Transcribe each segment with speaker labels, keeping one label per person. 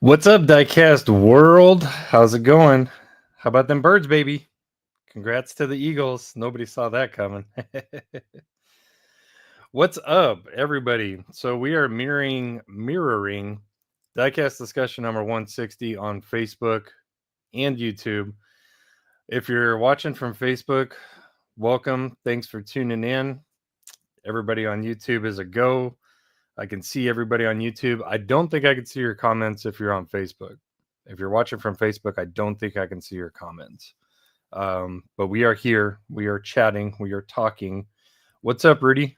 Speaker 1: What's up, Diecast world? How's it going? How about them birds, baby? Congrats to the Eagles. Nobody saw that coming. What's up, everybody? So we are mirroring Diecast discussion number 160 on Facebook and YouTube. If you're watching from Facebook, welcome. Thanks for tuning in. Everybody on YouTube is a go. I can see everybody on YouTube. I don't think I can see your comments if you're on Facebook. If you're watching from Facebook, I don't think I can see your comments. But we are here. We are chatting. We are talking. What's up, Rudy?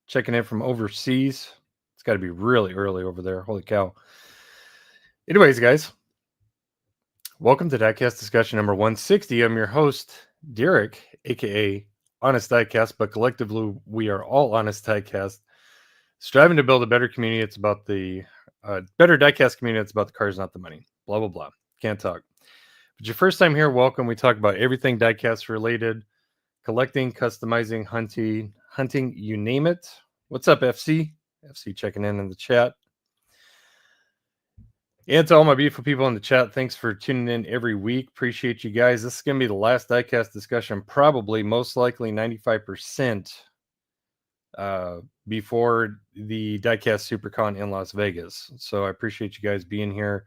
Speaker 1: Checking in from overseas. It's got to be really early over there. Holy cow. Anyways, guys, welcome to Diecast discussion number 160. I'm your host, Derek, aka Honest Diecast, but collectively we are all Honest Diecast, striving to build a better community. It's about the better Diecast community. It's about the cars, not the money. Blah blah blah. Can't talk. If it's your first time here, welcome. We talk about everything Diecast related, collecting, customizing, hunting, you name it. What's up, FC? FC checking in the chat. And to all my beautiful people in the chat, thanks for tuning in every week. Appreciate you guys. This is going to be the last Diecast discussion, probably, most likely 95% before the Diecast SuperCon in Las Vegas. So I appreciate you guys being here.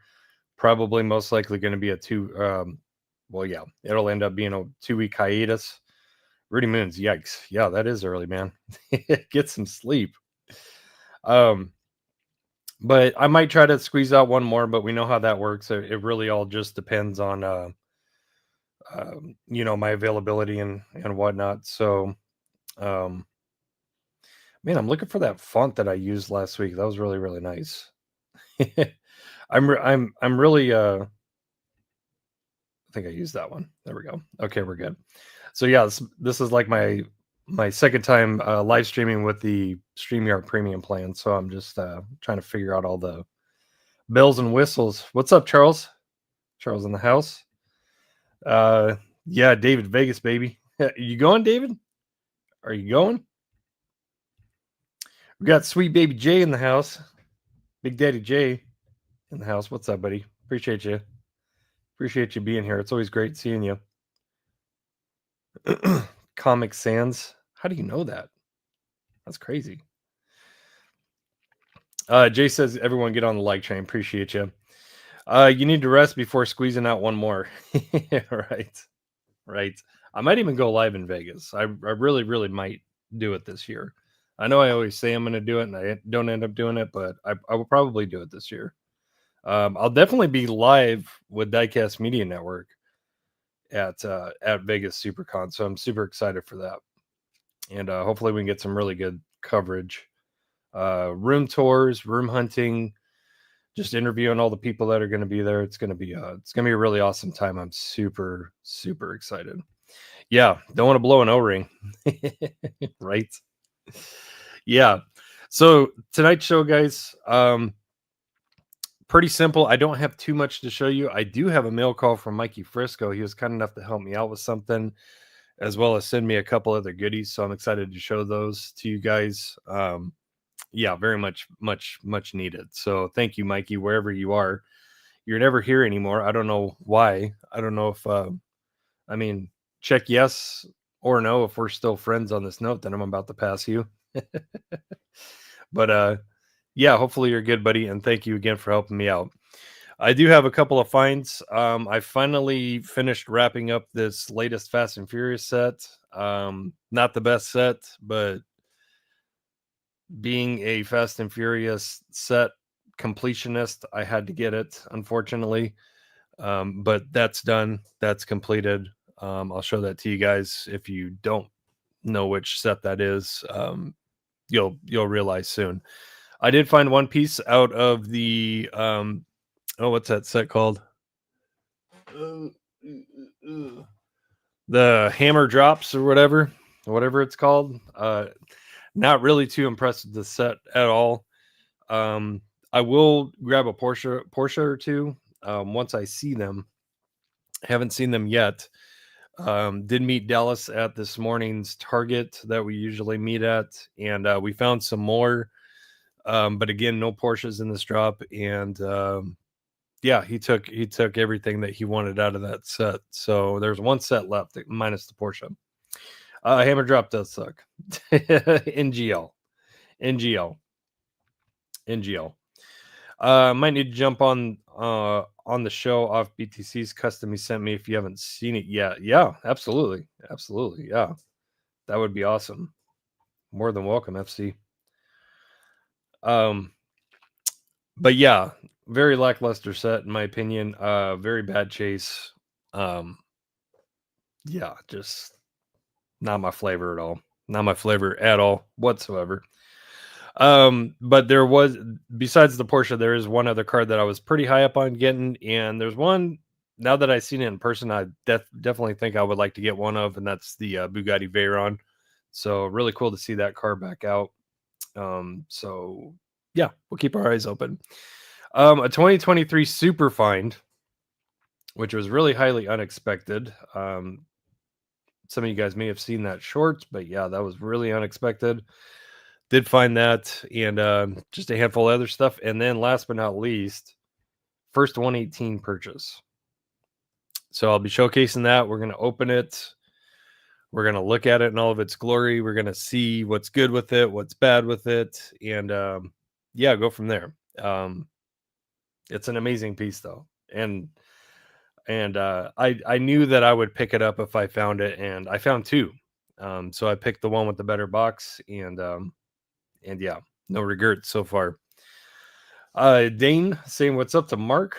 Speaker 1: Probably, most likely going to be it'll end up being a 2-week hiatus. Rudy Moons, yikes. Yeah, that is early, man. Get some sleep. But I might try to squeeze out one more, but we know how that works. It really all just depends on, my availability and whatnot. So, man, I'm looking for that font that I used last week. That was really, really nice. I'm really, I think I used that one. There we go. Okay, we're good. So yeah, this is like my second time live streaming with the StreamYard Premium plan. So I'm just trying to figure out all the bells and whistles. What's up, Charles? Charles in the house. Yeah, David, Vegas, baby. You going, David? Are you going? We got sweet baby Jay in the house. Big Daddy Jay in the house. What's up, buddy? Appreciate you. Appreciate you being here. It's always great seeing you. Comic Sans. How do you know that? That's crazy. Jay says, everyone get on the like train. Appreciate you. You need to rest before squeezing out one more. Right. I might even go live in Vegas. I really, really might do it this year. I know I always say I'm going to do it and I don't end up doing it, but I will probably do it this year. I'll definitely be live with Diecast Media Network at Vegas SuperCon. So I'm super excited for that. And hopefully we can get some really good coverage. Room tours, room hunting, just interviewing all the people that are going to be there. It's going to be a really awesome time. I'm super, super excited. Yeah, don't want to blow an O-ring. Right? Yeah. So tonight's show, guys, pretty simple. I don't have too much to show you. I do have a mail call from Mikey Frisco. He was kind enough to help me out with something, as well as send me a couple other goodies. So I'm excited to show those to you guys. Yeah, very much needed. So thank you, Mikey, wherever you are. You're never here anymore. I don't know why. I don't know if, check yes or no if we're still friends on this note that I'm about to pass you. But yeah, hopefully you're good, buddy. And thank you again for helping me out. I do have a couple of finds. I finally finished wrapping up this latest Fast and Furious set. Not the best set, but being a Fast and Furious set completionist, I had to get it, unfortunately. But that's done. That's completed. I'll show that to you guys. If you don't know which set that is, you'll realize soon. I did find one piece out of the what's that set called? The Hammer Drops or whatever it's called. Not really too impressed with the set at all. I will grab a Porsche or two once I see them. Haven't seen them yet. Did meet Dallas at this morning's Target that we usually meet at, and we found some more. But again, no Porsches in this drop, and yeah, he took everything that he wanted out of that set. So there's one set left minus the Porsche. Hammer drop does suck. NGL. Might need to jump on the show off BTC's custom he sent me if you haven't seen it yet. Yeah, absolutely. Yeah, that would be awesome. More than welcome, FC. But yeah, very lackluster set in my opinion. Very bad chase. Yeah, just not my flavor at all. Not my flavor at all whatsoever. But there was, besides the Porsche, there is one other card that I was pretty high up on getting, and there's one now that I've seen it in person, I definitely think I would like to get one of, and that's the Bugatti Veyron. So really cool to see that car back out. So yeah, we'll keep our eyes open. A 2023 Super Find, which was really highly unexpected. Some of you guys may have seen that short, but yeah, that was really unexpected. Did find that, and just a handful of other stuff. And then last but not least, first 118 purchase. So I'll be showcasing that. We're going to open it. We're going to look at it in all of its glory. We're going to see what's good with it, what's bad with it, and yeah, go from there. It's an amazing piece though. And I knew that I would pick it up if I found it, and I found two. So I picked the one with the better box, and yeah, no regrets so far. Dane saying what's up to Mark.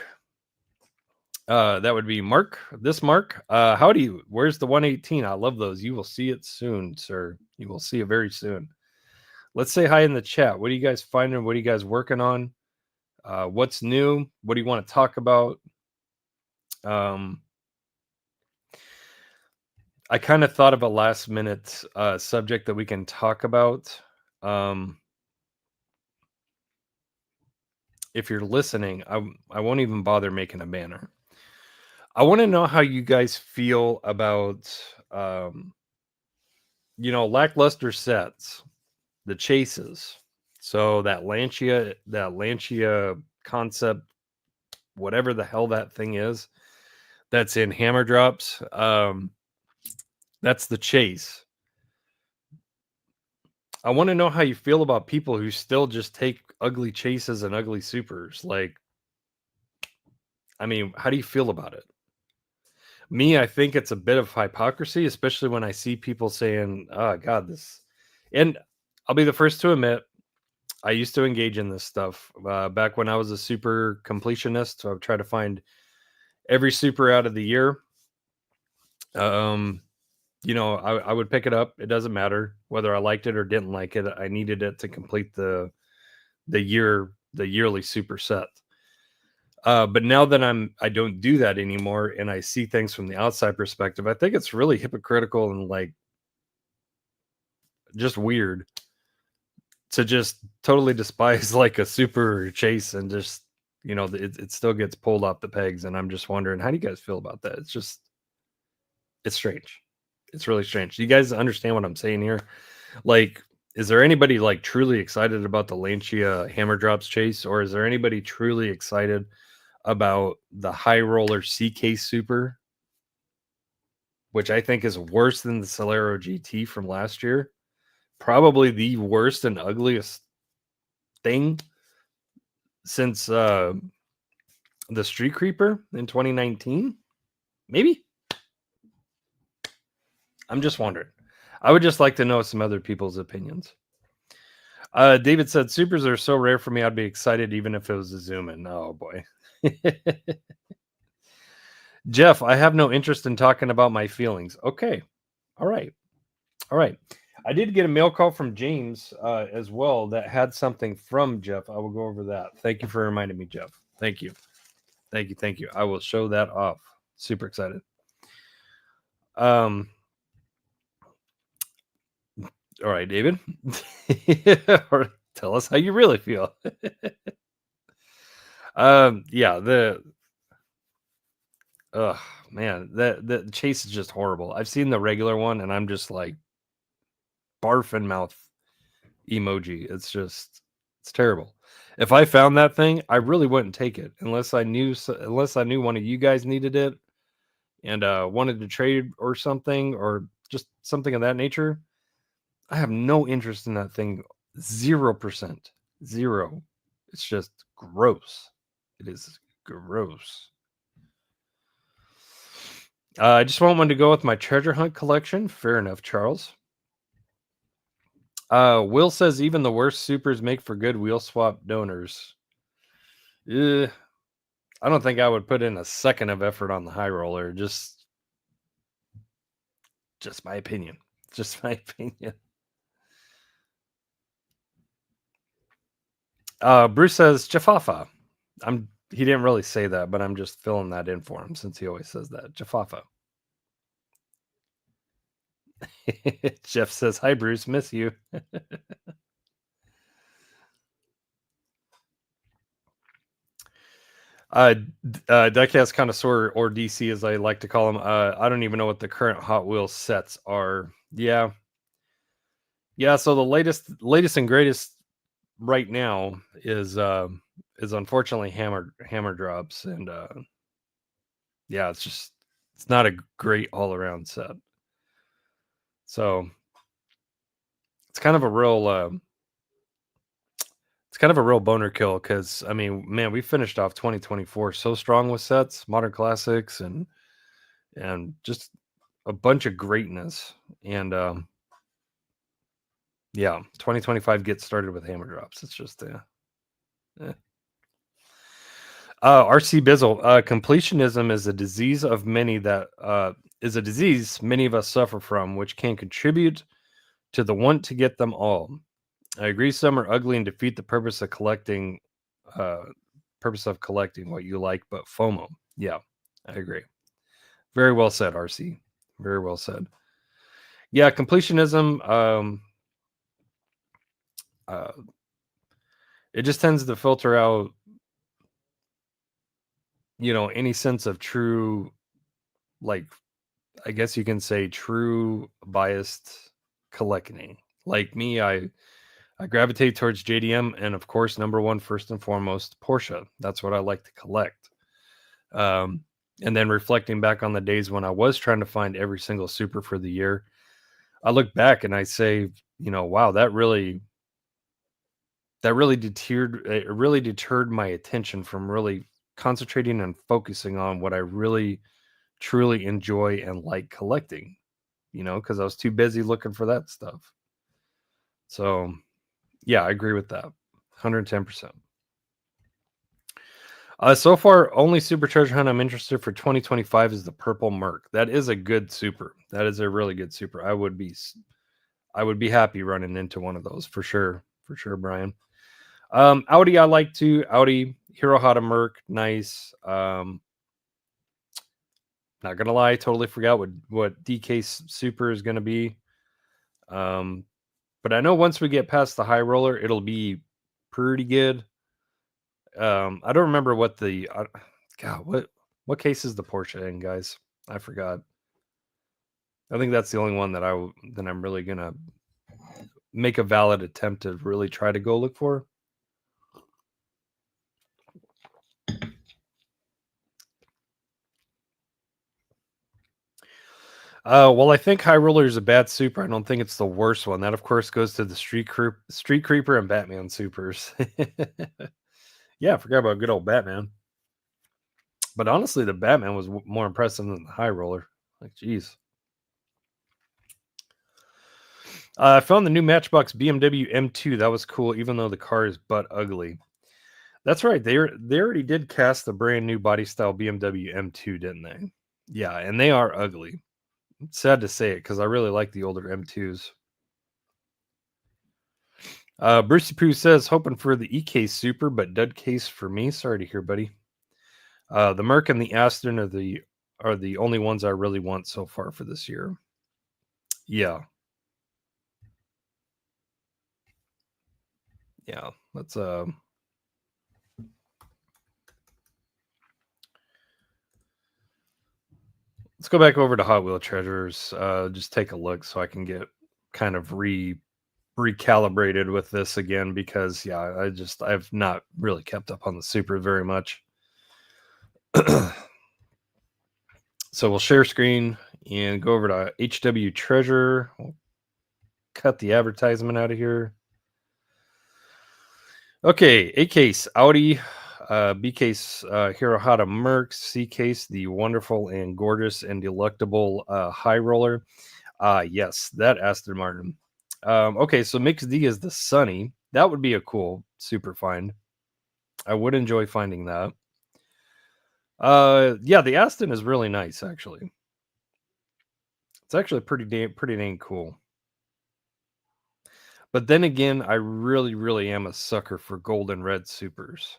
Speaker 1: That would be Mark. This Mark. Howdy. Where's the 118? I love those. You will see it soon, sir. You will see it very soon. Let's say hi in the chat. What are you guys finding? What are you guys working on? What's new? What do you want to talk about? I kind of thought of a last minute subject that we can talk about. If you're listening, I won't even bother making a banner. I want to know how you guys feel about, lackluster sets, the chases. So that Lancia concept, whatever the hell that thing is, that's in hammer drops. That's the chase. I want to know how you feel about people who still just take ugly chases and ugly supers. Like, I mean, how do you feel about it? Me, I think it's a bit of hypocrisy, especially when I see people saying, oh, God, this. And I'll be the first to admit, I used to engage in this stuff back when I was a super completionist. So I've tried to find every super out of the year. I would pick it up. It doesn't matter whether I liked it or didn't like it. I needed it to complete the yearly super set. But now that I don't do that anymore, and I see things from the outside perspective, I think it's really hypocritical and like just weird to just totally despise like a super chase and just, it still gets pulled off the pegs. And I'm just wondering, how do you guys feel about that? It's strange. It's really strange. Do you guys understand what I'm saying here? Like, is there anybody like truly excited about the Lancia hammer drops chase, or is there anybody truly excited about the high roller CK Super, which I think is worse than the Celero GT from last year? Probably the worst and ugliest thing since the Street Creeper in 2019. Maybe. I'm just wondering. I would just like to know some other people's opinions. David said, supers are so rare for me, I'd be excited even if it was a zoom in. Oh, boy. Jeff, I have no interest in talking about my feelings. Okay. All right. I did get a mail call from James as well that had something from Jeff. I will go over that. Thank you for reminding me, Jeff. Thank you. I will show that off. Super excited. All right, David. Tell us how you really feel. The chase is just horrible. I've seen the regular one and I'm just like barf and mouth emoji. It's terrible. If I found that thing, I really wouldn't take it unless I knew one of you guys needed it and wanted to trade or something, or just something of that nature. I have no interest in that thing. 0%. Zero. It's just gross. It is gross. I just want one to go with my treasure hunt collection. Fair enough, Charles. Will says even the worst supers make for good wheel swap donors. I don't think I would put in a second of effort on the high roller. Just my opinion. Just my opinion. Bruce says Jafafa. He didn't really say that, but I'm just filling that in for him since he always says that. Jafafa. Jeff says, hi, Bruce. Miss you. Diecast Connoisseur, or DC as I like to call him. I don't even know what the current Hot Wheels sets are. Yeah. So the latest and greatest right now is unfortunately hammer drops, and yeah, it's not a great all around set. So it's kind of a real boner kill, because I mean, man, we finished off 2024 so strong with sets, modern classics, and just a bunch of greatness. And yeah, 2025 gets started with hammer drops. It's just RC Bizzle, completionism is a disease many of us suffer from, which can contribute to the want to get them all. I agree some are ugly and defeat the purpose of collecting what you like, but FOMO. Yeah, I agree. Very well said, RC. Very well said. Yeah, completionism, it just tends to filter out, any sense of true, like, I guess you can say true biased collecting. Like me, I gravitate towards JDM, and of course, number one, first and foremost, Porsche. That's what I like to collect. And then reflecting back on the days when I was trying to find every single super for the year, I look back and I say, wow, that really deterred my attention from really concentrating and focusing on what I really truly enjoy and like collecting, because I was too busy looking for that stuff. So yeah, I agree with that 110%. So far, only super treasure hunt I'm interested for 2025 is the purple Merc. That is a good super. That is a really good super. I would be happy running into one of those for sure, Brian. Audi, I like to. Audi Hero Hada Merc, nice. Not gonna lie, totally forgot what DK super is gonna be. But I know once we get past the high roller, it'll be pretty good. I don't remember what the what case is the Porsche in, guys? I forgot. I think that's the only one that I'm really gonna make a valid attempt to really try to go look for. Well, I think High Roller is a bad super. I don't think it's the worst one. That, of course, goes to the Street Creeper and Batman supers. Yeah, I forgot about good old Batman. But honestly, the Batman was more impressive than the High Roller. Like, geez. I found the new Matchbox BMW M2. That was cool, even though the car is butt ugly. That's right. They already did cast the brand new body style BMW M2, didn't they? Yeah, and they are ugly. It's sad to say it because I really like the older M2s. Brucey Poo says, hoping for the EK Super, but dud case for me. Sorry to hear, buddy. The Merc and the Aston are the only ones I really want so far for this year. Yeah. Yeah. Let's go back over to Hot Wheel Treasures. Just take a look so I can get kind of recalibrated with this again because yeah, I've not really kept up on the super very much. So we'll share screen and go over to HW Treasure. We'll cut the advertisement out of here. Okay, A case Audi, B case Hirohata Mercs, C case the wonderful and gorgeous and delectable high roller. Yes, that Aston Martin. Okay, so Mix D is the Sunny. That would be a cool super find. I would enjoy finding that. Yeah, the Aston is really nice actually. It's actually pretty dang cool. But then again, I really am a sucker for gold and red supers.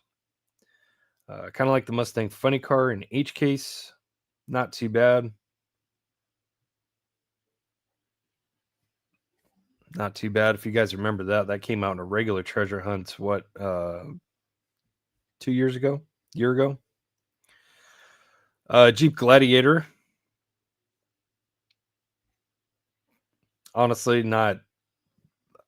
Speaker 1: Kind of like the Mustang Funny Car in H case. Not too bad. Not too bad. If you guys remember that came out in a regular treasure hunt, what, 2 years ago? Year ago? Jeep Gladiator. Honestly, not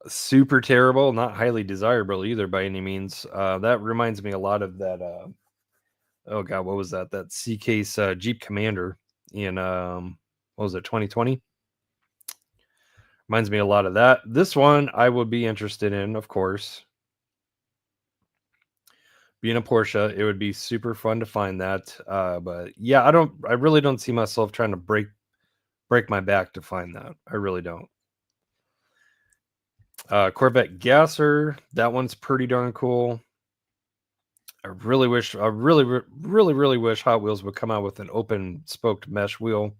Speaker 1: super terrible, not highly desirable either by any means. That reminds me a lot of that. Oh god, what was that? That C case Jeep Commander in what was it, 2020? Reminds me a lot of that. This one I would be interested in, of course. Being a Porsche, it would be super fun to find that. But yeah, I really don't see myself trying to break my back to find that. I really don't. Corvette Gasser, that one's pretty darn cool. I really wish Hot Wheels would come out with an open spoked mesh wheel.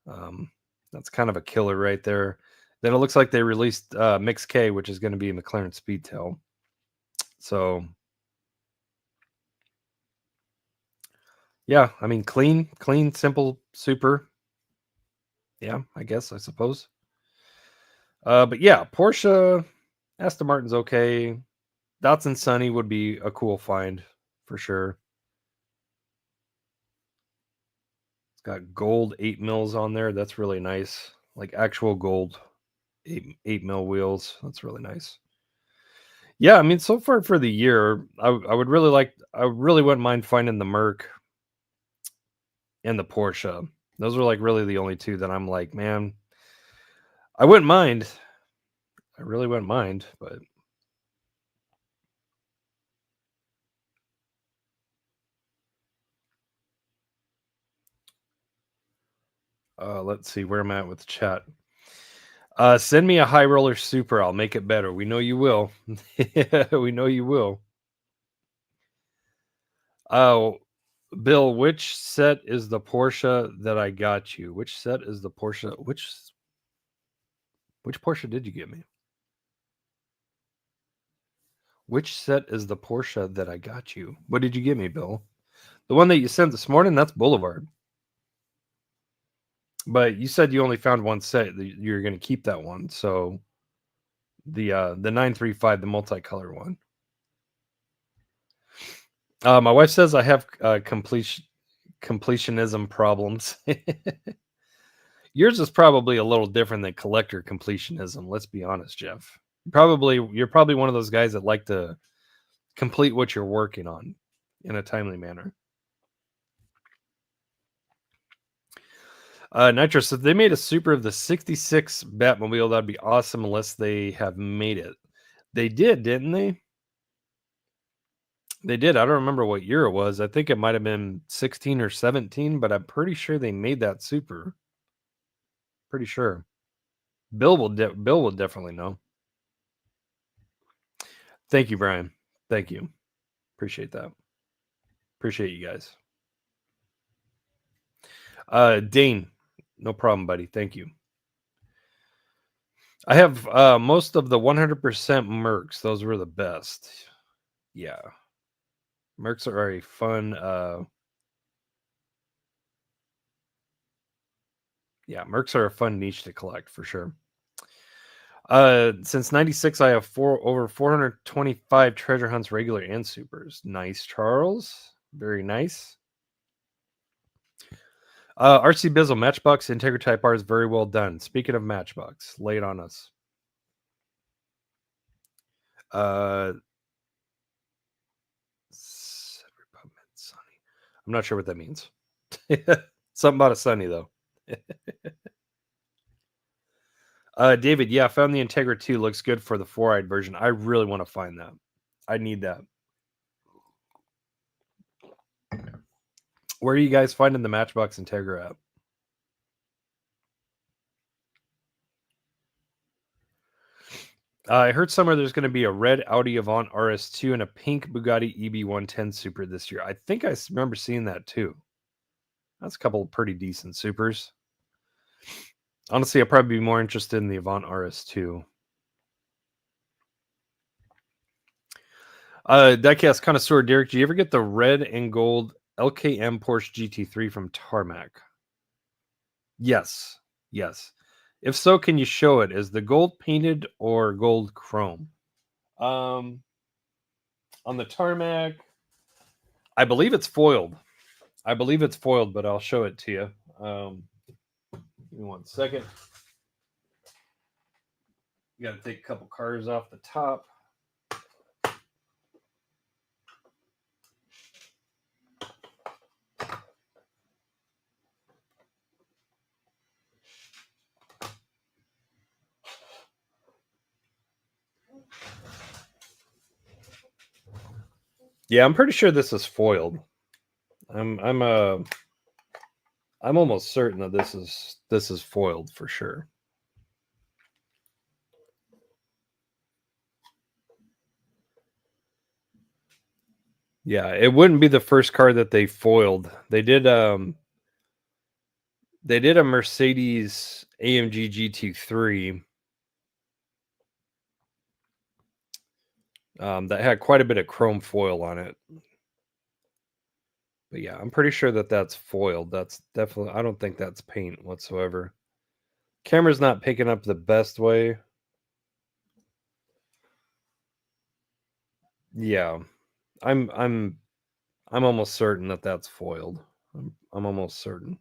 Speaker 1: That's kind of a killer right there. Then it looks like they released Mix K, which is going to be a McLaren Speedtail. So yeah, I mean clean, simple, super. Yeah, I suppose. But yeah, Porsche, Aston Martin's okay. Datsun Sunny would be a cool find for sure. It's got gold 8 mils on there. That's really nice. Like actual gold 8 mil wheels. That's really nice. Yeah, I mean, so far for the year, I really wouldn't mind finding the Merc and the Porsche. Those are like really the only two that I'm like, man, I wouldn't mind. I really wouldn't mind, but let's see where I'm at with the chat. Send me a high roller super. I'll make it better. We know you will. We know you will. Oh, Bill, which set is the Porsche that I got you? Which set is the Porsche? Which Porsche did you get me? Which set is the Porsche that I got you? What did you get me, Bill? The one that you sent this morning, that's Boulevard. But you said you only found one set. You're going to keep that one. So the 935, the multicolor one. My wife says I have completionism problems. Yours is probably a little different than collector completionism. Let's be honest, Jeff. You're probably one of those guys that like to complete what you're working on in a timely manner. Nitrous, if they made a super of the 66 Batmobile, that'd be awesome unless they have made it. They did, didn't they? They did. I don't remember what year it was. I think it might have been 16 or 17, but I'm pretty sure they made that super. Pretty sure. Bill will definitely know. Thank you, Brian. Thank you. Appreciate that. Appreciate you guys. Dane, no problem, buddy. Thank you. I have most of the 100% Mercs. Those were the best. Yeah. Mercs are a fun Mercs are a fun niche to collect for sure. Since 96, I have over 425 treasure hunts, regular and supers. Nice, Charles. Very nice. RC Bizzle, Matchbox Integra Type R is very well done. Speaking of Matchbox, lay it on us. I'm not sure what that means. Something about a sunny though. David, yeah, I found the Integra 2 looks good for the 4-eyed version. I really want to find that. I need that. Where are you guys finding the Matchbox Integra at? I heard somewhere there's going to be a red Audi Avant RS2 and a pink Bugatti EB110 Super this year. I think I remember seeing that too. That's a couple of pretty decent Supers. Honestly, I'd probably be more interested in the Avant RS2. Diecast Connoisseur Derek, do you ever get the red and gold LKM Porsche GT3 from Tarmac? Yes. If so, can you show it? Is the gold painted or gold chrome? On the Tarmac, I believe it's foiled. But I'll show it to you. Give me 1 second. You got to take a couple cars off the top. Yeah, I'm pretty sure this is foiled. I'm almost certain that this is foiled for sure. Yeah, it wouldn't be the first car that they foiled. They did a Mercedes AMG GT3 that had quite a bit of chrome foil on it. But yeah, I'm pretty sure that that's foiled. That's definitely, I don't think that's paint whatsoever. Camera's not picking up the best way. Yeah, I'm almost certain that that's foiled. I'm almost certain.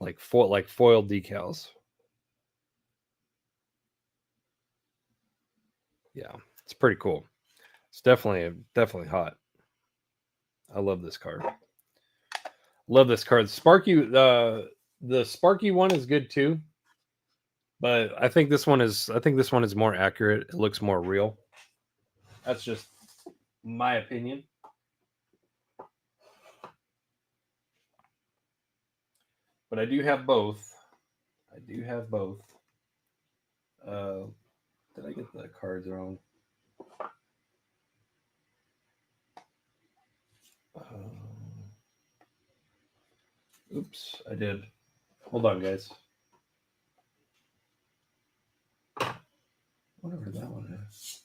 Speaker 1: Like foiled decals. Yeah, it's pretty cool. It's definitely hot. I love this card. Love this card. Sparky, the Sparky one is good too, but I think this one is more accurate. It looks more real. That's just my opinion. But I do have both. Did I get the cards wrong? Oops, I did. Hold on, guys. Whatever that one is.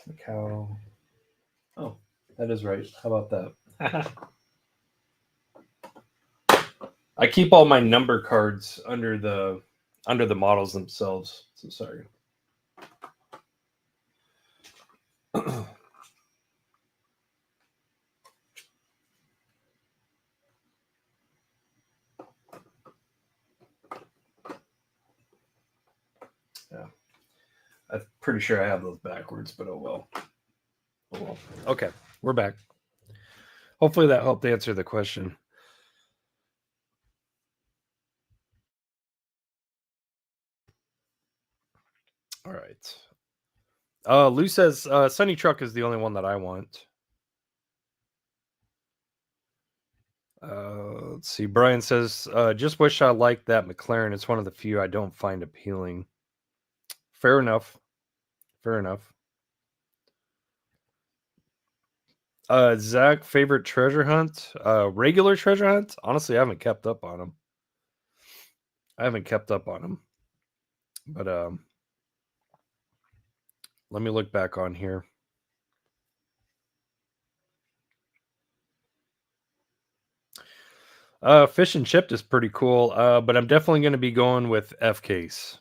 Speaker 1: The cow. Oh, that is right. How about that? I keep all my number cards under the models themselves. So sorry. Yeah, I'm pretty sure I have those backwards, but oh well. Oh well. Okay, we're back. Hopefully that helped answer the question. All right. Lou says Sunny Truck is the only one that I want. Let's see. Brian says, just wish I liked that McLaren. It's one of the few I don't find appealing. Fair enough. Zach, favorite treasure hunt? Regular treasure hunt? Honestly, I haven't kept up on them. But let me look back on here. Fish and Chipped is pretty cool, but I'm definitely going to be going with F Case.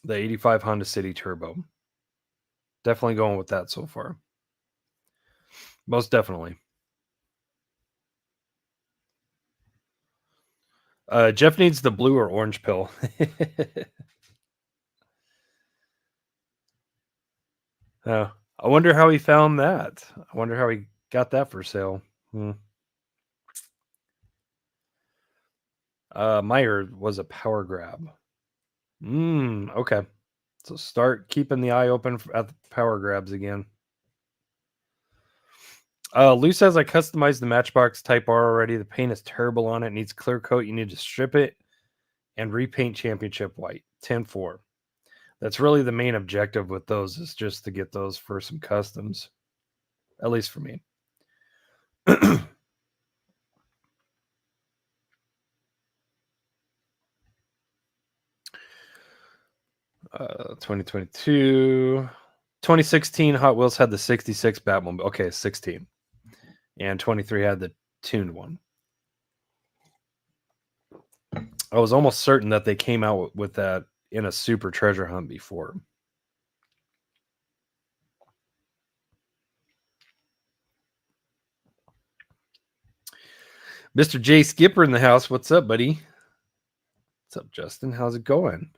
Speaker 1: The 85 Honda City Turbo. Definitely going with that so far. Most definitely. Jeff needs the blue or orange pill. I wonder how he found that. I wonder how he got that for sale. Meyer was a power grab. Okay. So start keeping the eye open at the power grabs again. Lou says I customized the Matchbox Type R already. The paint is terrible on it. It needs clear coat. You need to strip it and repaint championship white. 10-4. That's really the main objective with those, is just to get those for some customs. At least for me. 2022. 2016 Hot Wheels had the 66 Batmobile. Okay, 16. And 23 had the tuned one. I was almost certain that they came out with that in a super treasure hunt before. Mr. J Skipper in the house. What's up, buddy? What's up, Justin? How's it going?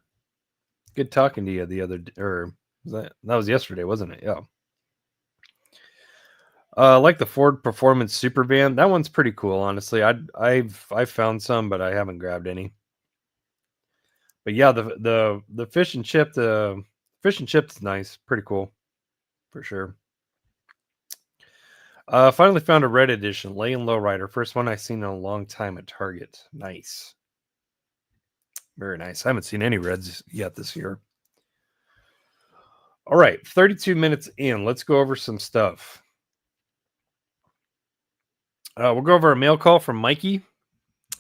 Speaker 1: Good talking to you the other day, or that was yesterday, wasn't it? Yeah. I like the Ford Performance Super Van. That one's pretty cool, honestly. I've found some, but I haven't grabbed any. But yeah, the fish and chip, the fish and chips is nice, pretty cool, for sure. Finally found a red edition, Lay and Lowrider. First one I've seen in a long time at Target. Nice. Very nice. I haven't seen any reds yet this year. All right, 32 minutes in. Let's go over some stuff. We'll go over a mail call from Mikey.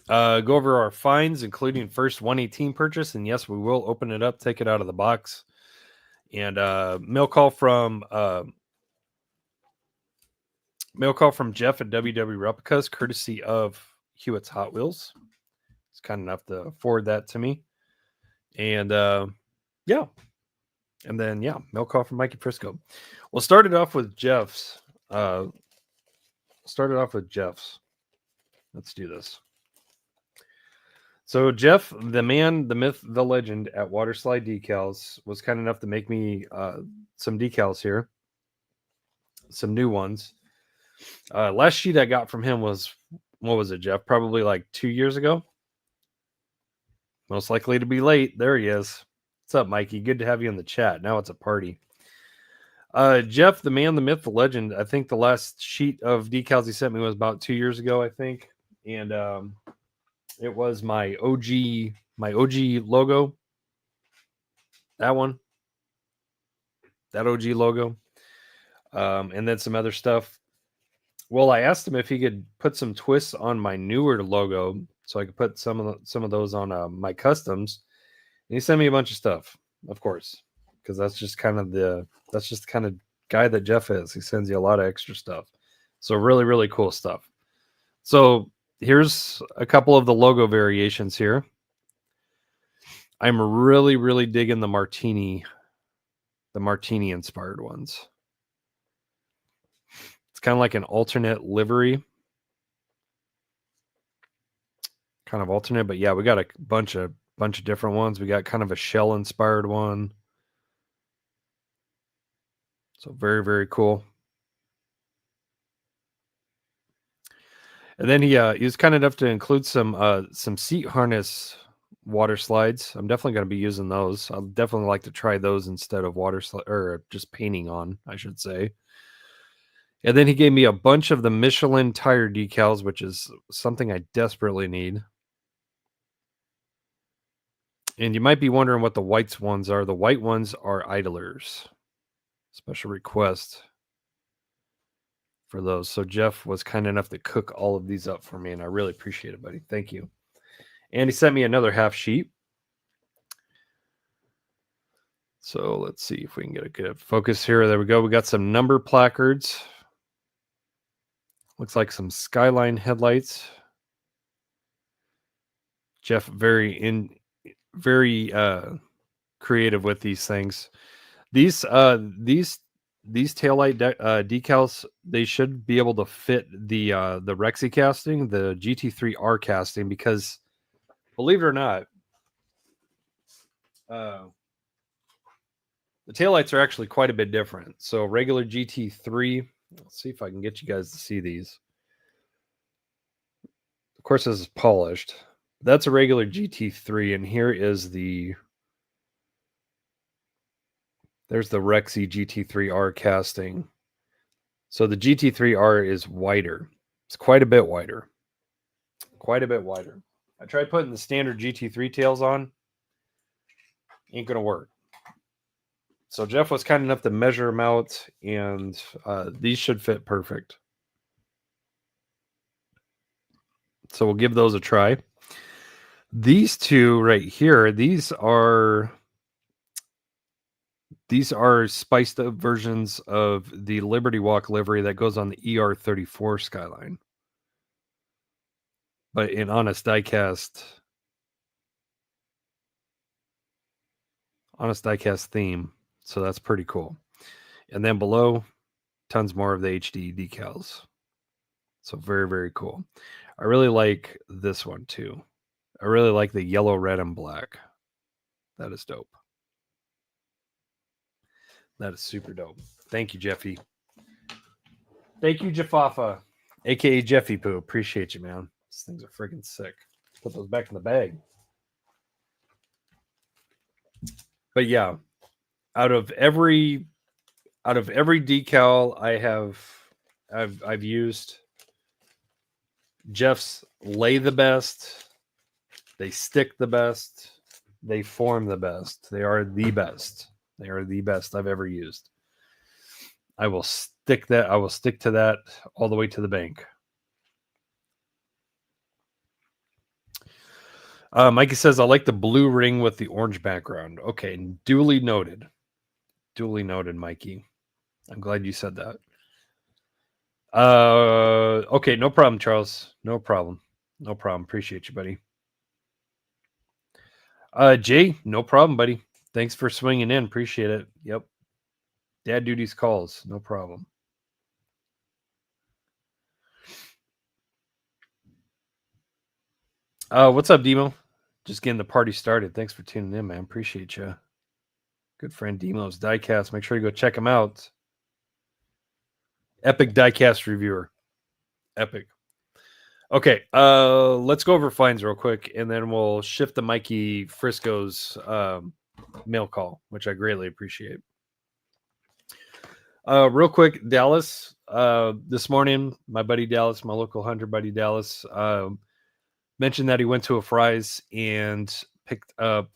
Speaker 1: Go over our finds, including first 118 purchase. And yes, we will open it up, take it out of the box. And mail call from Jeff at WW Replicas, courtesy of Hewitt's Hot Wheels. He's kind enough to forward that to me. And yeah. And then, mail call from Mikey Frisco. We'll start it off with Jeff's. Let's do this. So Jeff, the man, the myth, the legend at Waterslide Decals, was kind enough to make me some decals here. Some new ones. Last sheet I got from him was, what was it, Jeff? Probably like 2 years ago. Most likely to be late. There he is. What's up, Mikey? Good to have you in the chat. Now it's a party. Jeff, the man, the myth, the legend. I think the last sheet of decals he sent me was about 2 years ago, I think. And it was my OG logo. That one. That OG logo. And then some other stuff. Well, I asked him if he could put some twists on my newer logo so I could put some of those on my customs. And he sent me a bunch of stuff, of course, because that's just kind of the kind of guy that Jeff is. He sends you a lot of extra stuff. So really, really cool stuff. So here's a couple of the logo variations here. I'm really, really digging the Martini inspired ones. It's kind of like an alternate livery. Kind of alternate, but yeah, we got a bunch of different ones. We got kind of a shell inspired one. So very, very cool. And then he was kind enough to include some seat harness water slides. I'm definitely going to be using those. I'll definitely like to try those instead of water slide, or just painting on, I should say. And then he gave me a bunch of the Michelin tire decals, which is something I desperately need. And you might be wondering what the white ones are. The white ones are idlers. Special request for those. So Jeff was kind enough to cook all of these up for me, and I really appreciate it, buddy. Thank you. And he sent me another half sheet. So let's see if we can get a good focus here. There we go. We got some number placards. Looks like some Skyline headlights. Jeff very creative with these things. These taillight decals, they should be able to fit the Rexy casting, the GT3R casting, because believe it or not, the taillights are actually quite a bit different. So regular GT3, let's see if I can get you guys to see these. Of course, this is polished. That's a regular GT3, and here is there's the Rexy GT3R casting. So the GT3R is wider. It's quite a bit wider. Quite a bit wider. I tried putting the standard GT3 tails on. Ain't going to work. So Jeff was kind enough to measure them out, and these should fit perfect. So we'll give those a try. These two right here, these are spiced up versions of the Liberty Walk livery that goes on the ER34 Skyline. But in Honest Diecast theme. So that's pretty cool. And then below, tons more of the HD decals. So very, very cool. I really like this one too. I really like the yellow, red, and black. That is dope. That is super dope. Thank you, Jeffy. Thank you, Jaffafa, aka Jeffy Poo. Appreciate you, man. These things are freaking sick. Put those back in the bag. But yeah, out of every decal I've used, Jeff's lay the best. They stick the best. They form the best. They are the best. They are the best I've ever used. I will stick to that all the way to the bank. Mikey says, I like the blue ring with the orange background. Okay, duly noted. Duly noted, Mikey. I'm glad you said that. Okay, no problem, Charles. No problem. No problem. Appreciate you, buddy. Jay, no problem, buddy. Thanks for swinging in. Appreciate it. Yep. Dad duties calls. No problem. What's up, Demo? Just getting the party started. Thanks for tuning in, man. Appreciate you. Good friend Demo's Diecast. Make sure you go check him out. Epic Diecast reviewer. Epic. Okay, let's go over fines real quick, and then we'll shift to Mikey Frisco's mail call, which I greatly appreciate. Real quick, Dallas. This morning, my buddy Dallas, my local hunter buddy Dallas, mentioned that he went to a Fry's and picked up.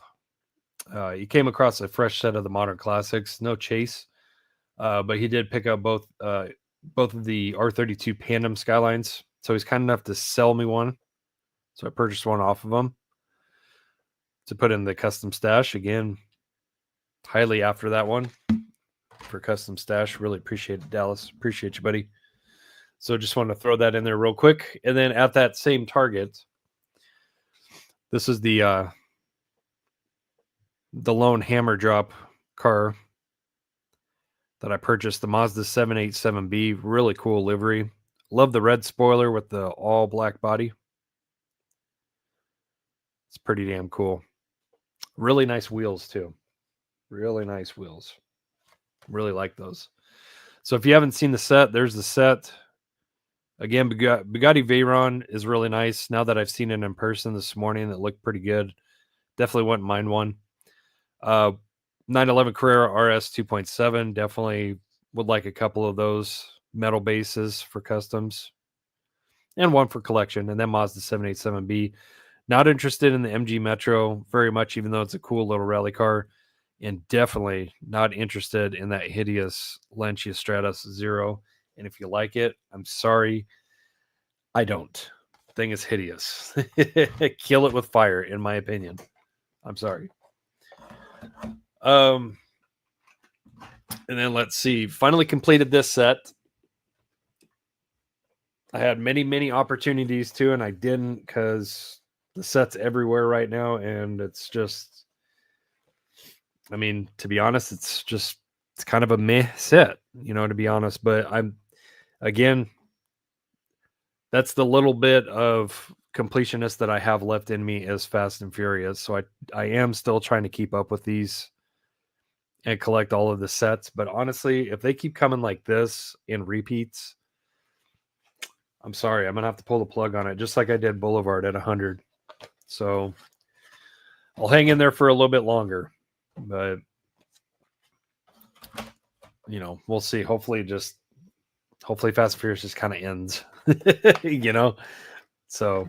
Speaker 1: He came across a fresh set of the Modern Classics, no chase, but he did pick up both of the R32 Pandem Skylines. So he's kind enough to sell me one. So I purchased one off of him to put in the custom stash. Again, highly after that one for custom stash. Really appreciate it, Dallas. Appreciate you, buddy. So just want to throw that in there real quick. And then at that same Target, this is the lone hammer drop car that I purchased, the Mazda 787B. Really cool livery. Love the red spoiler with the all black body. It's pretty damn cool. Really nice wheels too. Really nice wheels. Really like those. So if you haven't seen the set, there's the set. Again, Bugatti Veyron is really nice. Now that I've seen it in person this morning, it looked pretty good. Definitely wouldn't mind one. 911 Carrera RS 2.7. Definitely would like a couple of those metal bases for customs. And one for collection. And then Mazda 787B. Not interested in the MG Metro very much, even though it's a cool little rally car. And definitely not interested in that hideous Lancia Stratos Zero. And if you like it, I'm sorry. I don't. Thing is hideous. Kill it with fire, in my opinion. I'm sorry. And then let's see. Finally completed this set. I had many opportunities to, and I didn't because the set's everywhere right now, and it's just, I mean, to be honest, it's kind of a meh set, to be honest. But again, that's the little bit of completionist that I have left in me is Fast and Furious. So I am still trying to keep up with these and collect all of the sets. But honestly, if they keep coming like this in repeats, I'm sorry, I'm gonna have to pull the plug on it, just like I did Boulevard at 100. So I'll hang in there for a little bit longer, but you know, we'll see. Hopefully Fast and Furious just kind of ends, you know. So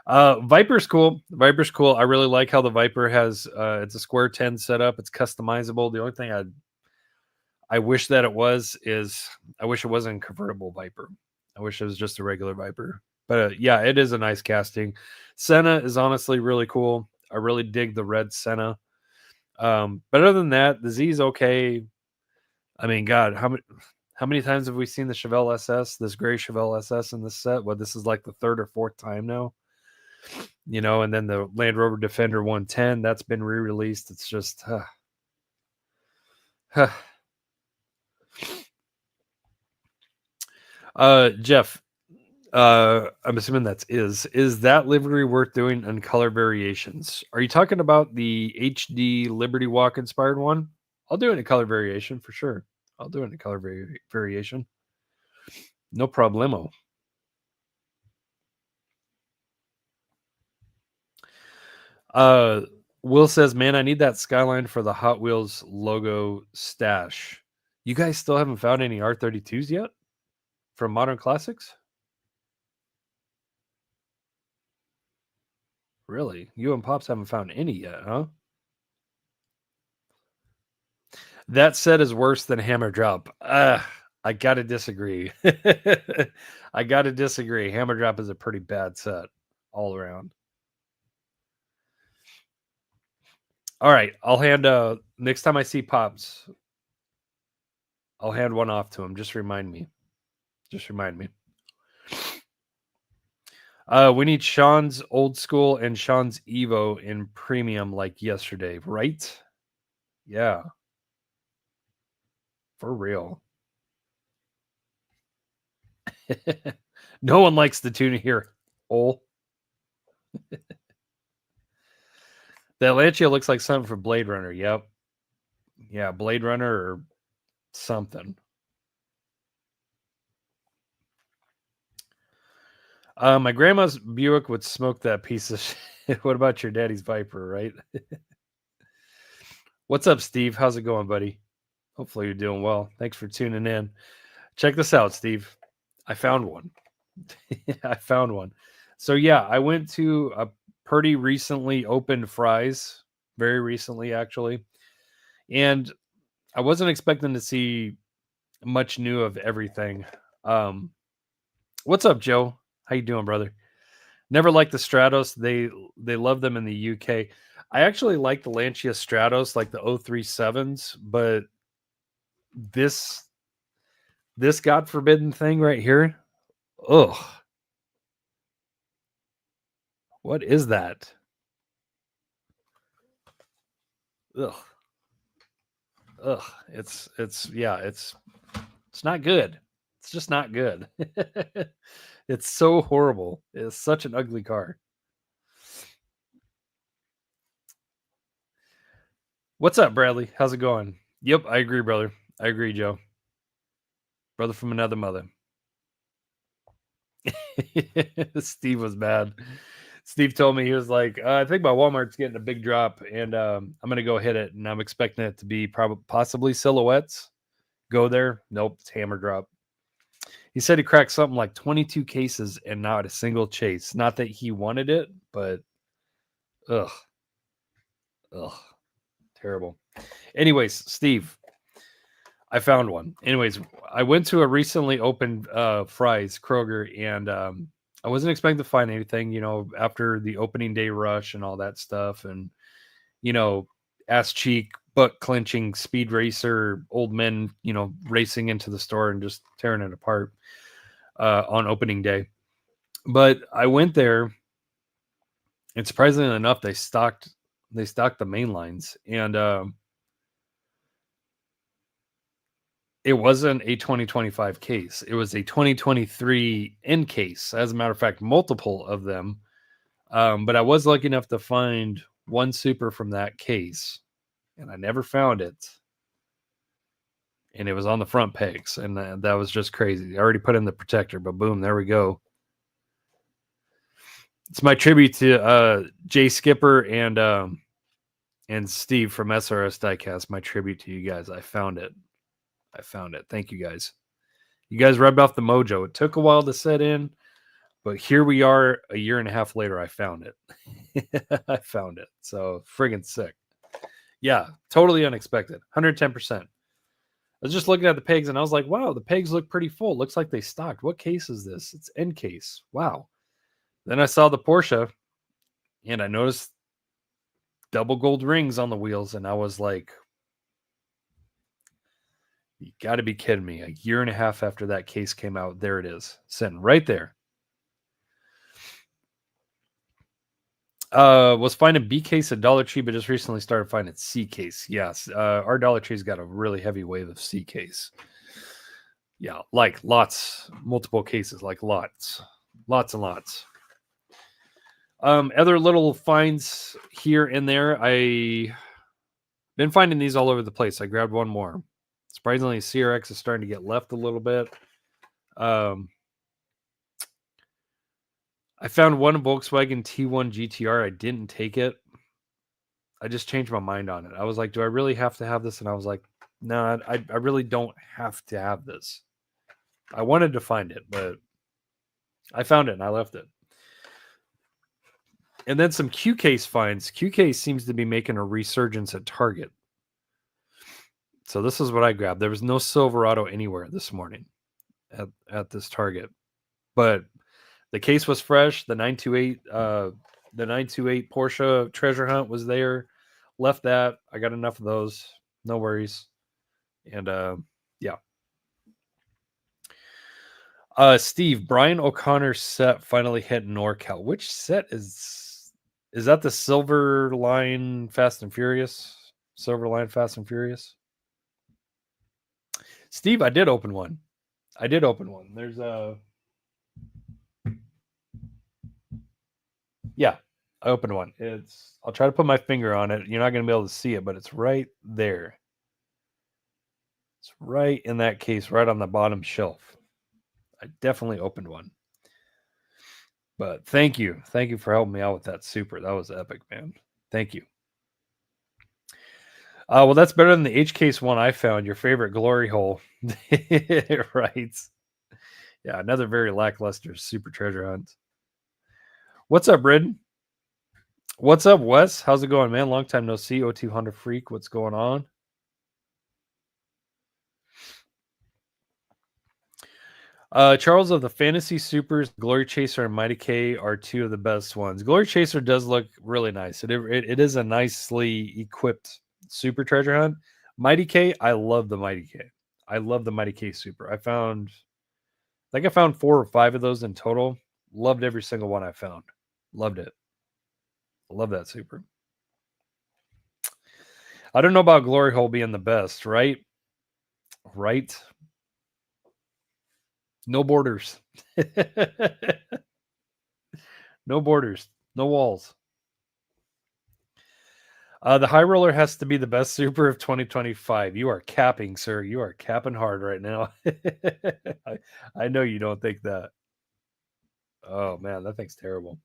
Speaker 1: Viper's cool. Viper's cool. I really like how the Viper has it's a square 10 setup. It's customizable. The only thing I wish that it was is I wish it wasn't a convertible Viper. I wish it was just a regular Viper. But yeah, it is a nice casting. Senna is honestly really cool. I really dig the red Senna. But other than that, the Z is okay. I mean, God, how many times have we seen the Chevelle SS, this gray Chevelle SS in this set? Well, this is like the third or fourth time now. You know, and then the Land Rover Defender 110, that's been re-released. It's just Jeff, I'm assuming that's is that livery worth doing in color variations? Are you talking about the HD Liberty Walk inspired one? I'll do it in color variation for sure. I'll do it in color variation. No problemo. Will says, man, I need that skyline for the Hot Wheels logo stash. You guys still haven't found any R32s yet from Modern Classics? Really? You and Pops haven't found any yet, huh? That set is worse than Hammer Drop. I gotta disagree. I gotta disagree. Hammer Drop is a pretty bad set all around. All right, I'll hand next time I see Pops, I'll hand one off to him. Just remind me. Just remind me. We need Sean's Old School and Sean's Evo in premium like yesterday, right? Yeah. For real. No one likes the tuna here. Oh. That Lancia looks like something from Blade Runner. Yep. Yeah, Blade Runner or something. My grandma's Buick would smoke that piece of shit. What about your daddy's Viper, right? What's up, Steve? How's it going, buddy? Hopefully you're doing well. Thanks for tuning in. Check this out, Steve. I found one. I found one. So yeah, I went to a pretty recently opened Fry's, very recently actually, and I wasn't expecting to see much new of everything. What's up, Joe? How you doing, brother? Never liked the Stratos. They love them in the UK. I actually like the Lancia Stratos, like the 037s, but this God forbidden thing right here. Ugh. What is that? Ugh. Ugh. It's not good. It's just not good. It's so horrible. It's such an ugly car. What's up, Bradley? How's it going? Yep, I agree, brother. I agree, Joe. Brother from another mother. Steve was mad. Steve told me, he was like, I think my Walmart's getting a big drop, and I'm gonna go hit it, and I'm expecting it to be possibly silhouettes. Go there. Nope, it's Hammer Drop. He said he cracked something like 22 cases and not a single chase. Not that he wanted it, but ugh. Terrible. Anyways, Steve, I found one. Anyways, I went to a recently opened Fry's Kroger, and I wasn't expecting to find anything, you know, after the opening day rush and all that stuff, and you know, ass cheek, butt clenching, speed racer, old men, you know, racing into the store and just tearing it apart on opening day. But I went there, and surprisingly enough, they stocked the main lines, and it wasn't a 2025 case. It was a 2023 end case. As a matter of fact, multiple of them. But I was lucky enough to find one super from that case, and I never found it. And it was on the front pegs, and that was just crazy. I already put in the protector, but boom, there we go. It's my tribute to Jay Skipper and Steve from SRS Diecast. My tribute to you guys. I found it. Thank you guys. You guys rubbed off the mojo. It took a while to set in, but here we are a year and a half later. I found it. I found it. So friggin' sick. Yeah, totally unexpected. 110%. I was just looking at the pegs and I was like, wow, the pegs look pretty full. Looks like they stocked. What case is this? It's end case. Wow. Then I saw the Porsche and I noticed double gold rings on the wheels. And I was like, you got to be kidding me. A year and a half after that case came out, there it is. Sitting right there. Was finding B case at Dollar Tree, but just recently started finding C case. Yes. Our Dollar Tree's got a really heavy wave of C case. Yeah, like lots, multiple cases, like lots and lots. Other little finds here and there. I been finding these all over the place. I grabbed one more. Surprisingly, CRX is starting to get left a little bit. I found one Volkswagen T1 GTR. I didn't take it. I just changed my mind on it. I was like, do I really have to have this? And I was like, no, I really don't have to have this. I wanted to find it, but I found it and I left it. And then some Q case finds. Q case seems to be making a resurgence at Target. So this is what I grabbed. There was no Silverado anywhere this morning at this Target, but the case was fresh. The 928 Porsche treasure hunt was there. Left that. I got enough of those. No worries. And yeah. Steve, Brian O'Connor's set finally hit NorCal. Which set is that? The Silver Line Fast and Furious? Silver Line Fast and Furious? Steve, I did open one. There's a yeah, I opened one. I'll try to put my finger on it. You're not going to be able to see it, but it's right there. It's right in that case, right on the bottom shelf. I definitely opened one. But thank you for helping me out with that super. That was epic, man. Thank you. Well, that's better than the H case one I found. Your favorite glory hole, right? Yeah, another very lackluster super treasure hunt. What's up, Brid? What's up, Wes? How's it going, man? Long time no see. O2 Honda Freak. What's going on? Charles, of the Fantasy Supers, Glory Chaser and Mighty K are two of the best ones. Glory Chaser does look really nice. It is a nicely equipped super treasure hunt. Mighty K, I love the Mighty K. I love the Mighty K Super. I found 4 or 5 of those in total. Loved every single one I found. Loved it. Love that super. I don't know about Glory Hole being the best, right? Right? No borders. No borders. No walls. The High Roller has to be the best super of 2025. You are capping, sir. You are capping hard right now. I know you don't think that. Oh, man, that thing's terrible.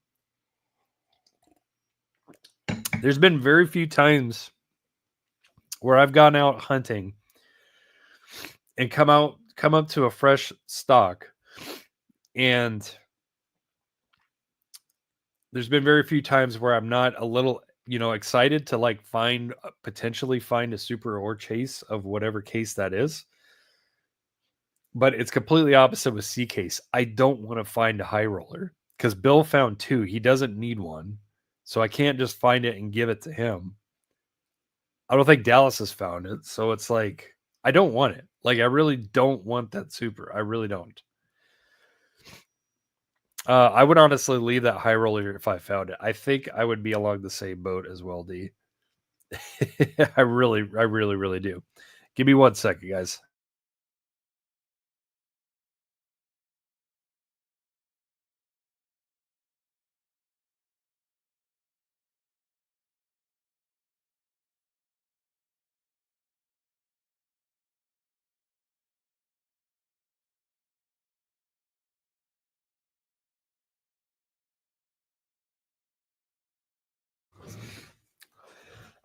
Speaker 1: There's been very few times where I've gone out hunting and come up to a fresh stock, and there's been very few times where I'm not a little, excited to like potentially find a super or chase of whatever case that is. But it's completely opposite with C case. I don't want to find a high roller because Bill found 2. He doesn't need one. So I can't just find it and give it to him. I don't think Dallas has found it. So it's like, I don't want it. Like, I really don't want that super. I really don't. I would honestly leave that high roller if I found it. I think I would be along the same boat as well, D. I really do. Give me 1 second, guys.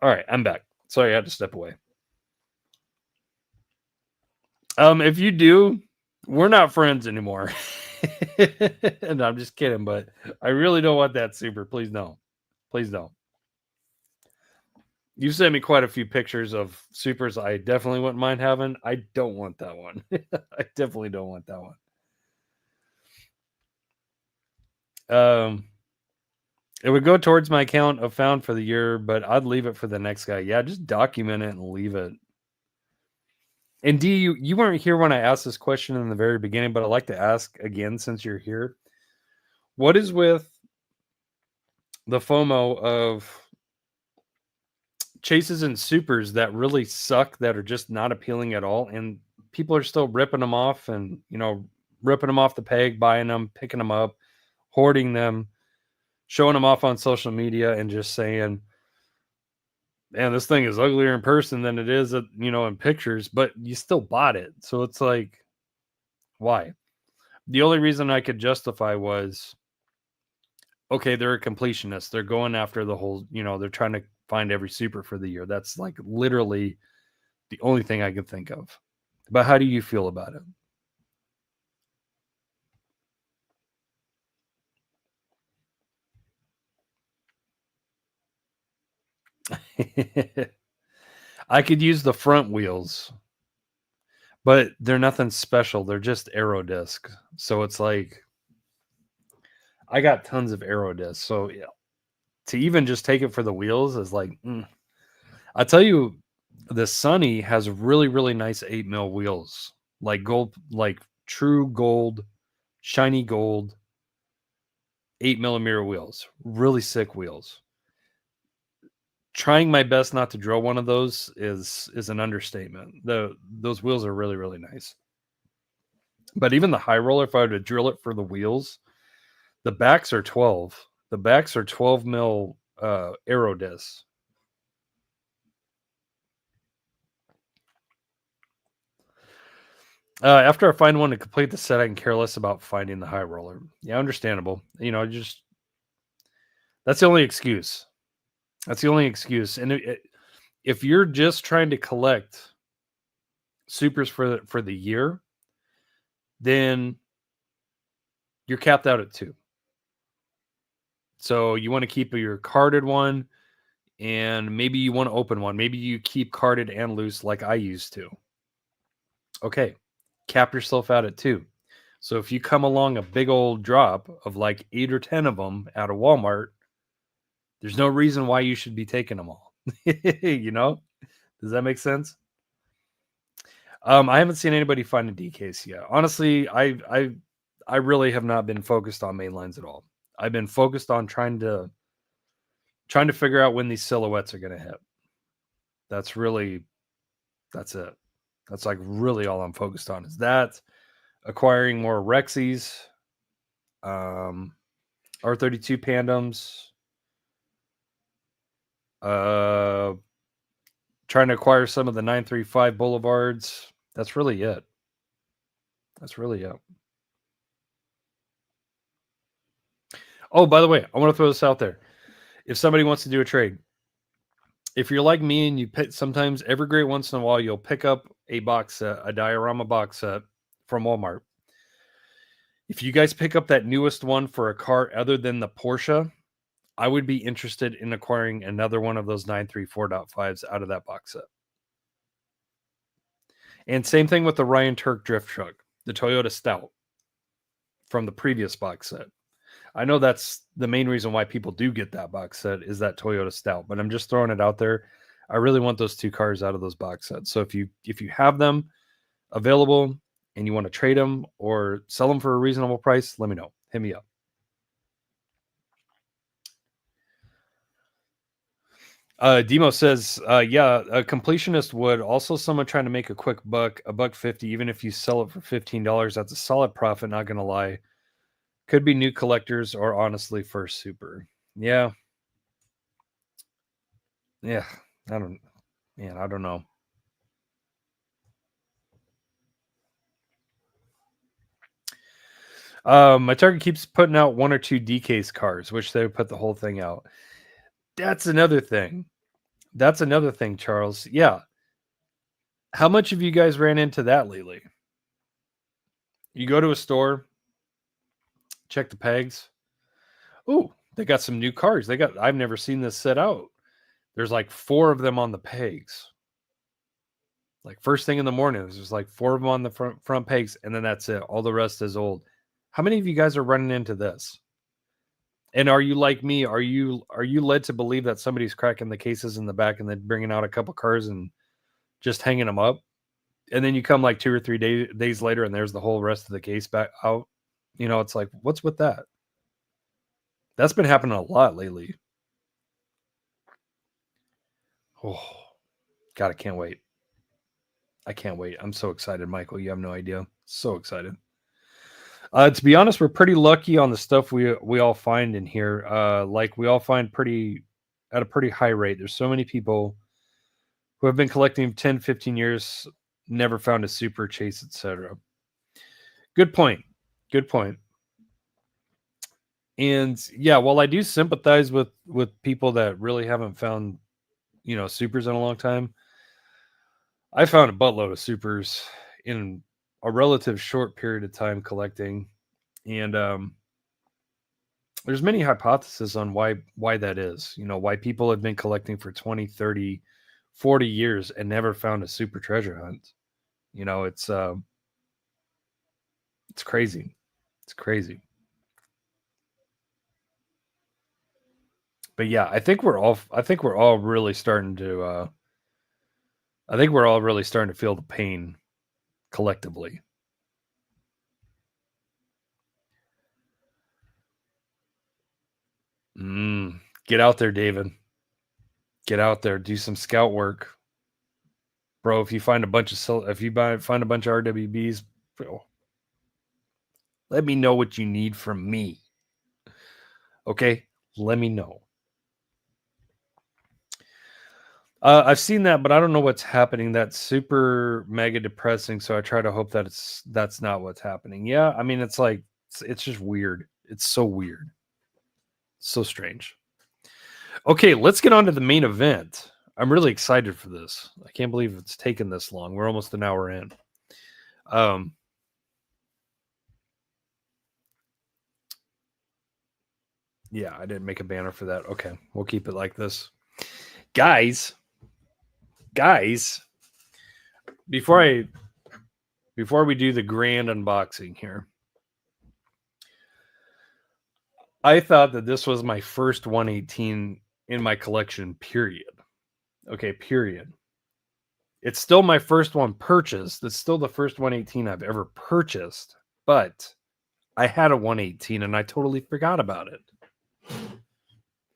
Speaker 1: All right, I'm back. Sorry, I had to step away. If you do, we're not friends anymore. And I'm just kidding, but I really don't want that super. Please don't. Please don't. You sent me quite a few pictures of supers I definitely wouldn't mind having. I don't want that one. I definitely don't want that one. It would go towards my count of found for the year, but I'd leave it for the next guy. Yeah, just document it and leave it. And D, you weren't here when I asked this question in the very beginning, but I'd like to ask again since you're here. What is with the FOMO of chases and supers that really suck, that are just not appealing at all, and people are still ripping them off and, ripping them off the peg, buying them, picking them up, hoarding them, showing them off on social media, and just saying, man, this thing is uglier in person than it is in pictures, but you still bought it. So it's like, why? The only reason I could justify was, okay, they're a completionist. They're going after the whole, they're trying to find every super for the year. That's like literally the only thing I could think of. But how do you feel about it? I could use the front wheels, but they're nothing special. They're just aero disc. So it's like, I got tons of aero discs. So yeah, to even just take it for the wheels is like, I tell you, the Sunny has really, really nice 8mm wheels, like gold, like true gold, shiny gold, 8mm wheels, really sick wheels. Trying my best not to drill one of those is an understatement. Those wheels are really, really nice. But even the high roller, if I were to drill it for the wheels, the backs are 12. The backs are 12mm aero discs. After I find one to complete the set, I can care less about finding the high roller. Yeah, understandable. Just that's the only excuse. That's the only excuse. And if you're just trying to collect supers for the year, then you're capped out at 2. So you want to keep your carded one, and maybe you want to open one. Maybe you keep carded and loose like I used to. Okay, cap yourself out at 2. So if you come along a big old drop of like 8 or 10 of them out of Walmart, there's no reason why you should be taking them all. Does that make sense? I haven't seen anybody find a D case yet. Honestly, I really have not been focused on mainlines at all. I've been focused on trying to figure out when these silhouettes are going to hit. That's it. That's like really all I'm focused on is that, acquiring more Rexies, R32 Pandoms, trying to acquire some of the 935 Boulevards. That's really it. Oh, by the way, I want to throw this out there. If somebody wants to do a trade, if you're like me and you pick, sometimes every great once in a while, you'll pick up a box set, a diorama box set from Walmart. If you guys pick up that newest one for a car other than the Porsche, I would be interested in acquiring another one of those 934.5s out of that box set. And same thing with the Ryan Turk drift truck, the Toyota Stout from the previous box set. I know that's the main reason why people do get that box set is that Toyota Stout, but I'm just throwing it out there. I really want those 2 cars out of those box sets. So if you have them available and you want to trade them or sell them for a reasonable price, let me know. Hit me up. Demo says, yeah, a completionist would. Also, someone trying to make a quick buck, $1.50, even if you sell it for $15, that's a solid profit, not going to lie. Could be new collectors or honestly first super. Yeah. Yeah. I don't know. My target keeps putting out 1 or 2 DK's cars, which they would put the whole thing out. That's another thing. That's another thing, Charles. Yeah. How much have you guys ran into that lately? You go to a store, check the pegs. Ooh, they got some new cards. I've never seen this set out. There's like 4 of them on the pegs. Like first thing in the morning, there's like 4 of them on the front pegs, and then that's it. All the rest is old. How many of you guys are running into this? And are you like me? Are you led to believe that somebody's cracking the cases in the back and then bringing out a couple cars and just hanging them up? And then you come like 2 or 3 days later, and there's the whole rest of the case back out. You know, it's like, what's with that? That's been happening a lot lately. Oh, God, I can't wait. I can't wait. I'm so excited, Michael. You have no idea. So excited. To be honest, we're pretty lucky on the stuff we all find in here. Like we all find at a pretty high rate. There's so many people who have been collecting 10, 15 years, never found a super chase, etc. Good point. Good point. And yeah, while I do sympathize with people that really haven't found, you know, supers in a long time, I found a buttload of supers in a relative short period of time collecting. And there's many hypotheses on why that is. You know, why people have been collecting for 20, 30, 40 years and never found a super treasure hunt. You know, it's crazy. It's crazy. But yeah, I think we're all really starting to feel the pain collectively. Get out there, David. Get out there, do some scout work. Bro, if you find a bunch of RWBs, bro, let me know what you need from me. Okay? Let me know. I've seen that, but I don't know what's happening. That's super mega depressing. So I try to hope that that's not what's happening. Yeah, I mean, it's like it's just weird. It's so weird, so strange. Okay, let's get on to the main event. I'm really excited for this. I can't believe it's taken this long. We're almost an hour in. Yeah, I didn't make a banner for that. Okay, we'll keep it like this, guys. Before we do the grand unboxing here, I thought that this was my first 118 in my collection, period. Okay, period. It's still my first one purchased. It's still the first 118 I've ever purchased, but I had a 118 and I totally forgot about it.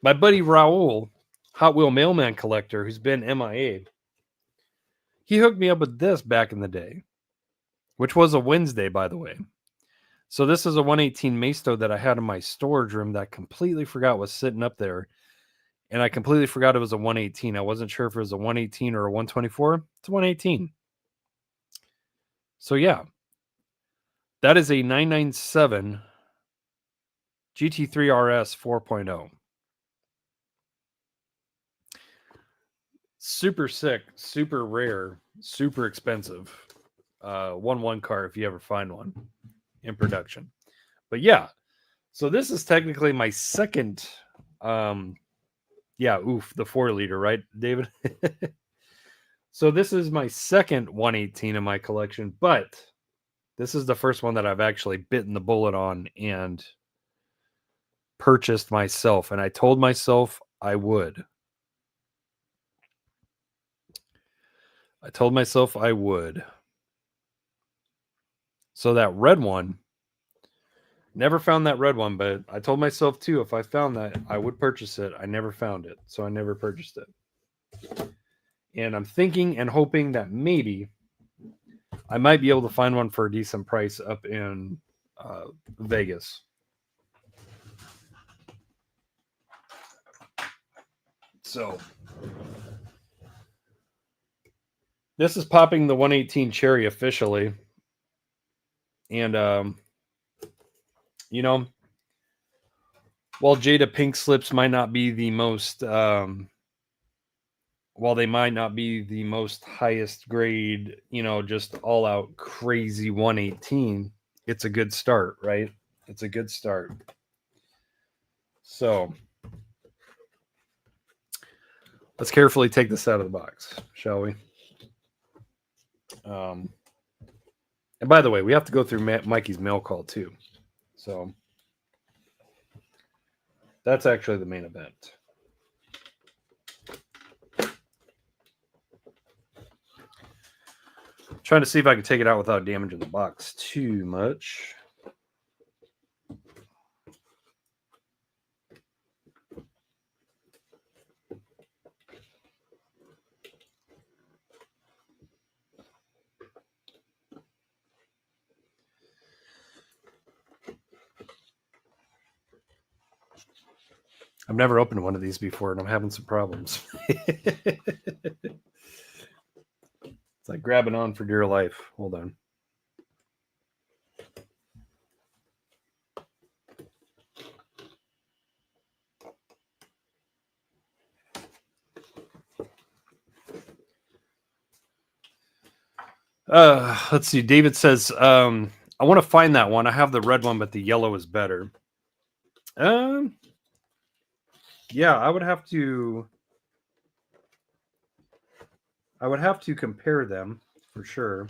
Speaker 1: My buddy Raul, Hot Wheel Mailman collector, who's been MIA, he hooked me up with this back in the day, which was a Wednesday, by the way. So this is a 118 Maisto that I had in my storage room that I completely forgot was sitting up there. And I completely forgot it was a 118. I wasn't sure if it was a 118 or a 124. It's a 118. So yeah, that is a 997 GT3 RS 4.0. Super sick, super rare, super expensive. 1-1 car if you ever find one in production. But yeah, so this is technically my second. The 4-liter, right, David? So this is my second 118 in my collection, but this is the first one that I've actually bitten the bullet on and purchased myself. And I told myself I would. So that red one, never found that red one, but I told myself too, if I found that, I would purchase it. I never found it, so I never purchased it. And I'm thinking and hoping that maybe I might be able to find one for a decent price up in Vegas. So this is popping the 118 cherry officially. And, you know, while Jada Pink Slips might not be the most while they might not be the most highest grade, just all out crazy 118, it's a good start, right? It's a good start. So let's carefully take this out of the box, shall we? And by the way, we have to go through Mikey's mail call too. So that's actually the main event. Trying to see if I can take it out without damaging the box too much. I've never opened one of these before, and I'm having some problems. It's like grabbing on for dear life. Hold on. Let's see. David says, I want to find that one. I have the red one, but the yellow is better. Yeah, I would have to compare them for sure.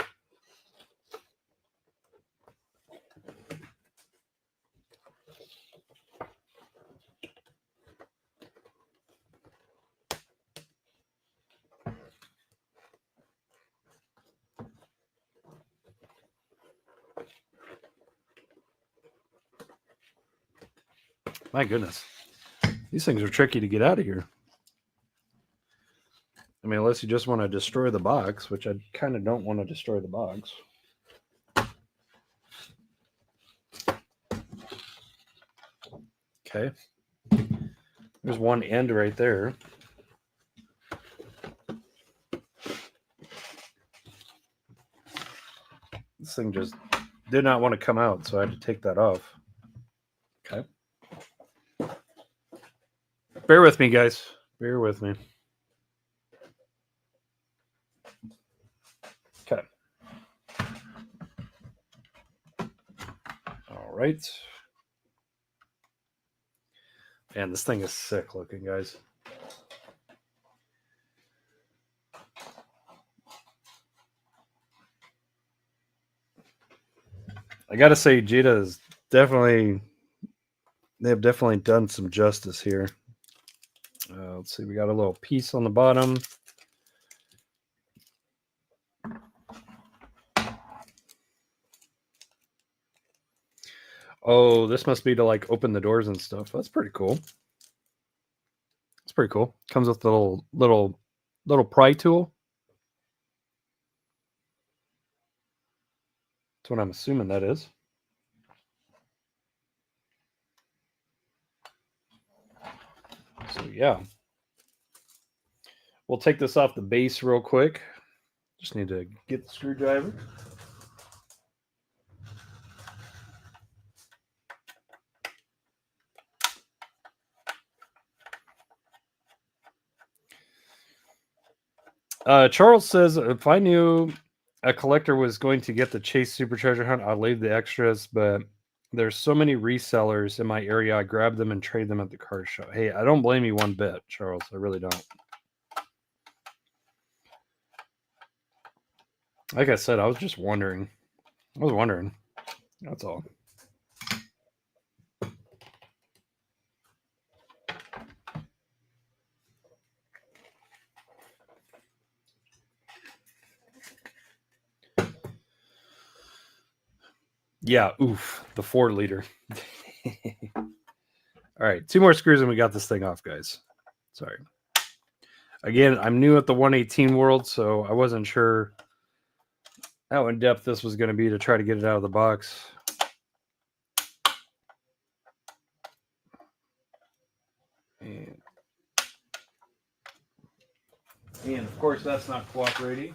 Speaker 1: My goodness. These things are tricky to get out of here. I mean, unless you just want to destroy the box, which I kind of don't want to destroy the box. Okay. There's one end right there. This thing just did not want to come out, so I had to take that off. Okay. Bear with me, guys. Bear with me. Okay. All right. Man, this thing is sick looking, guys. I gotta say, Jada is definitely, they have definitely done some justice here. Let's see, we got a little piece on the bottom. Oh, this must be to like open the doors and stuff. That's pretty cool. It's pretty cool. Comes with the little pry tool. That's what I'm assuming that is. So yeah. We'll take this off the base real quick. Just need to get the screwdriver. Charles says, if I knew a collector was going to get the Chase Super Treasure Hunt, I'd leave the extras, but there's so many resellers in my area. I grab them and trade them at the car show. Hey, I don't blame you one bit, Charles. I really don't. Like I said, I was just wondering. That's all. Yeah, oof, the 4-liter. All right, 2 more screws and we got this thing off, guys. Sorry. Again, I'm new at the 118 world, so I wasn't sure how in depth this was going to be to try to get it out of the box. And of course, that's not cooperating.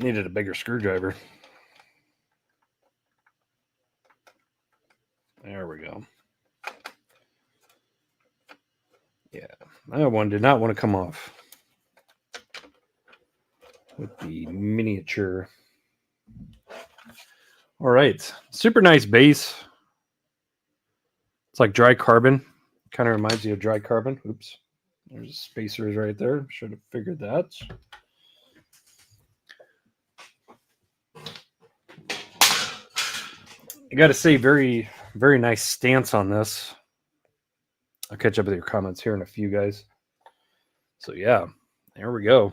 Speaker 1: Needed a bigger screwdriver. There we go. Yeah, that one did not want to come off with the miniature. All right, super nice base. It's like dry carbon. Kind of reminds you of dry carbon. Oops, there's spacers right there. Should have figured that. I got to say, very, very nice stance on this. I'll catch up with your comments here in a few, guys. So yeah, there we go.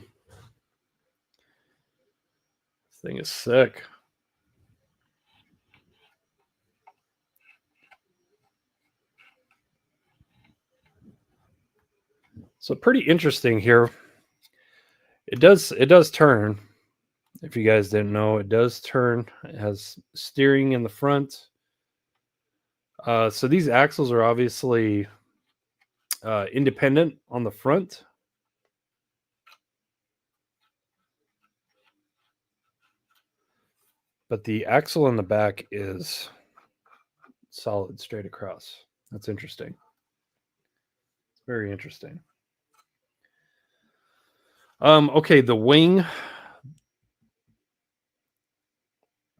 Speaker 1: This thing is sick. So pretty interesting here. It does turn. If you guys didn't know, it does turn. It has steering in the front. So these axles are obviously independent on the front. But the axle in the back is solid straight across. That's interesting. It's very interesting. Okay, the wing.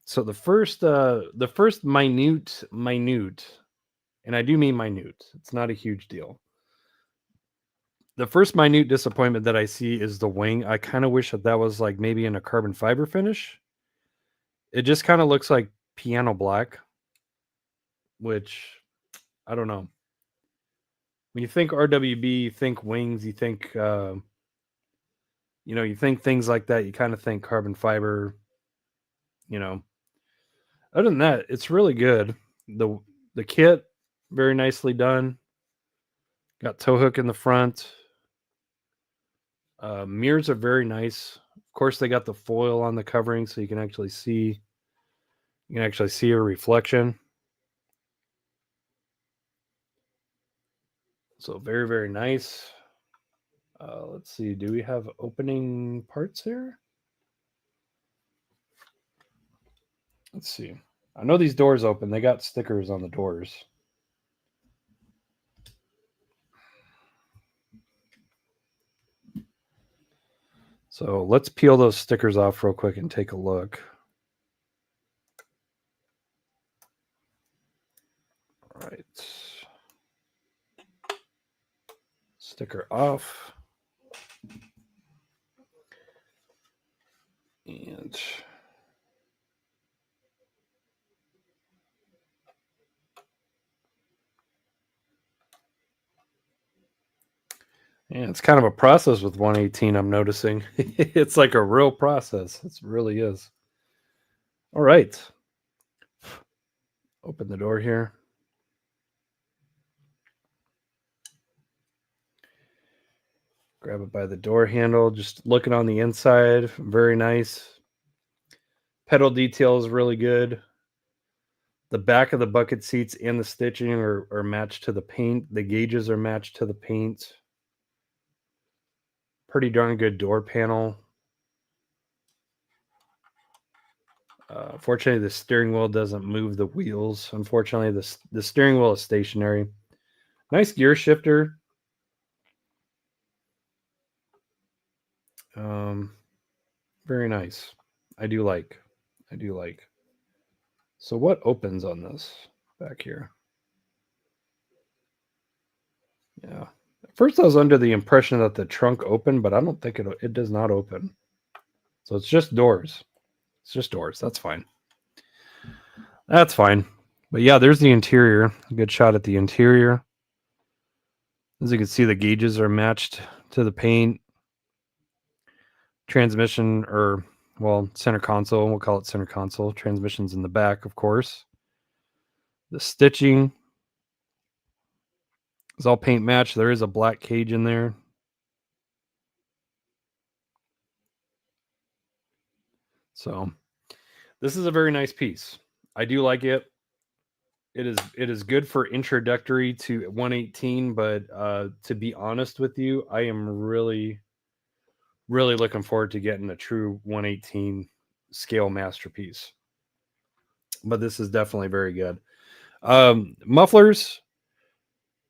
Speaker 1: So the first minute, and I do mean minute. It's not a huge deal. The first minute disappointment that I see is the wing. I kind of wish that was like maybe in a carbon fiber finish. It just kind of looks like piano black, which I don't know. When you think RWB, you think wings, you think, you think things like that. You kind of think carbon fiber, Other than that, it's really good. The kit, very nicely done. Got tow hook in the front. Mirrors are very nice. Of course, they got the foil on the covering, so you can actually see. You can actually see a reflection. So very, very nice. Let's see. Do we have opening parts here? Let's see. I know these doors open. They got stickers on the doors. So let's peel those stickers off real quick and take a look. All right. Sticker off. And it's kind of a process with 118, I'm noticing. It's like a real process. It really is. All right. Open the door here. Grab it by the door handle. Just looking on the inside. Very nice. Pedal detail is really good. The back of the bucket seats and the stitching are matched to the paint. The gauges are matched to the paint. Pretty darn good door panel. Fortunately, the steering wheel doesn't move the wheels. Unfortunately, the steering wheel is stationary. Nice gear shifter. Very nice. I do like. So what opens on this back here? Yeah. At first I was under the impression that the trunk opened, but I don't think it does not open. So it's just doors. It's just doors. That's fine. That's fine. But yeah, there's the interior. A good shot at the interior. As you can see, the gauges are matched to the paint. Transmission, center console. We'll call it center console. Transmission's in the back, of course. The stitching is all paint matched. There is a black cage in there. So this is a very nice piece. I do like it. It is good for introductory to 118, but to be honest with you, I am really, really looking forward to getting a true 118 scale masterpiece. But this is definitely very good. Mufflers,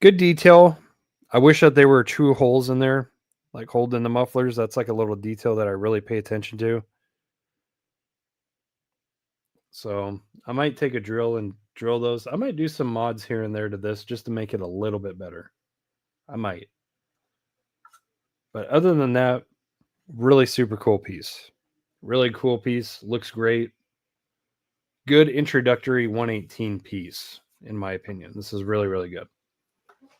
Speaker 1: good detail. I wish that they were true holes in there, like holding the mufflers. That's like a little detail that I really pay attention to. So I might take a drill and drill those. I might do some mods here and there to this just to make it a little bit better. I might. But other than that, really super cool piece. Really cool piece. Looks great. Good introductory 118 piece, in my opinion. This is really, really good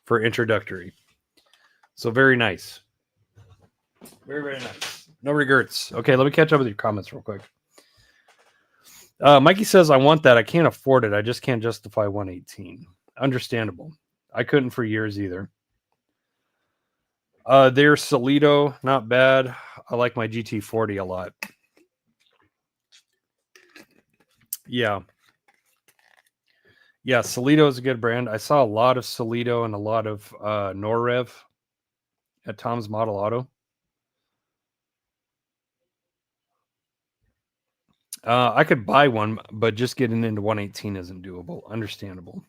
Speaker 1: for introductory. So very nice. Very, very nice. No regrets. Okay, let me catch up with your comments real quick. Mikey says, I want that. I can't afford it. I just can't justify 118. Understandable. I couldn't for years either. There's Solido. Not bad. I like my GT40 a lot. Yeah. Yeah, Solido is a good brand. I saw a lot of Solido and a lot of Norrev at Tom's Model Auto. I could buy one, but just getting into 118 isn't doable. Understandable.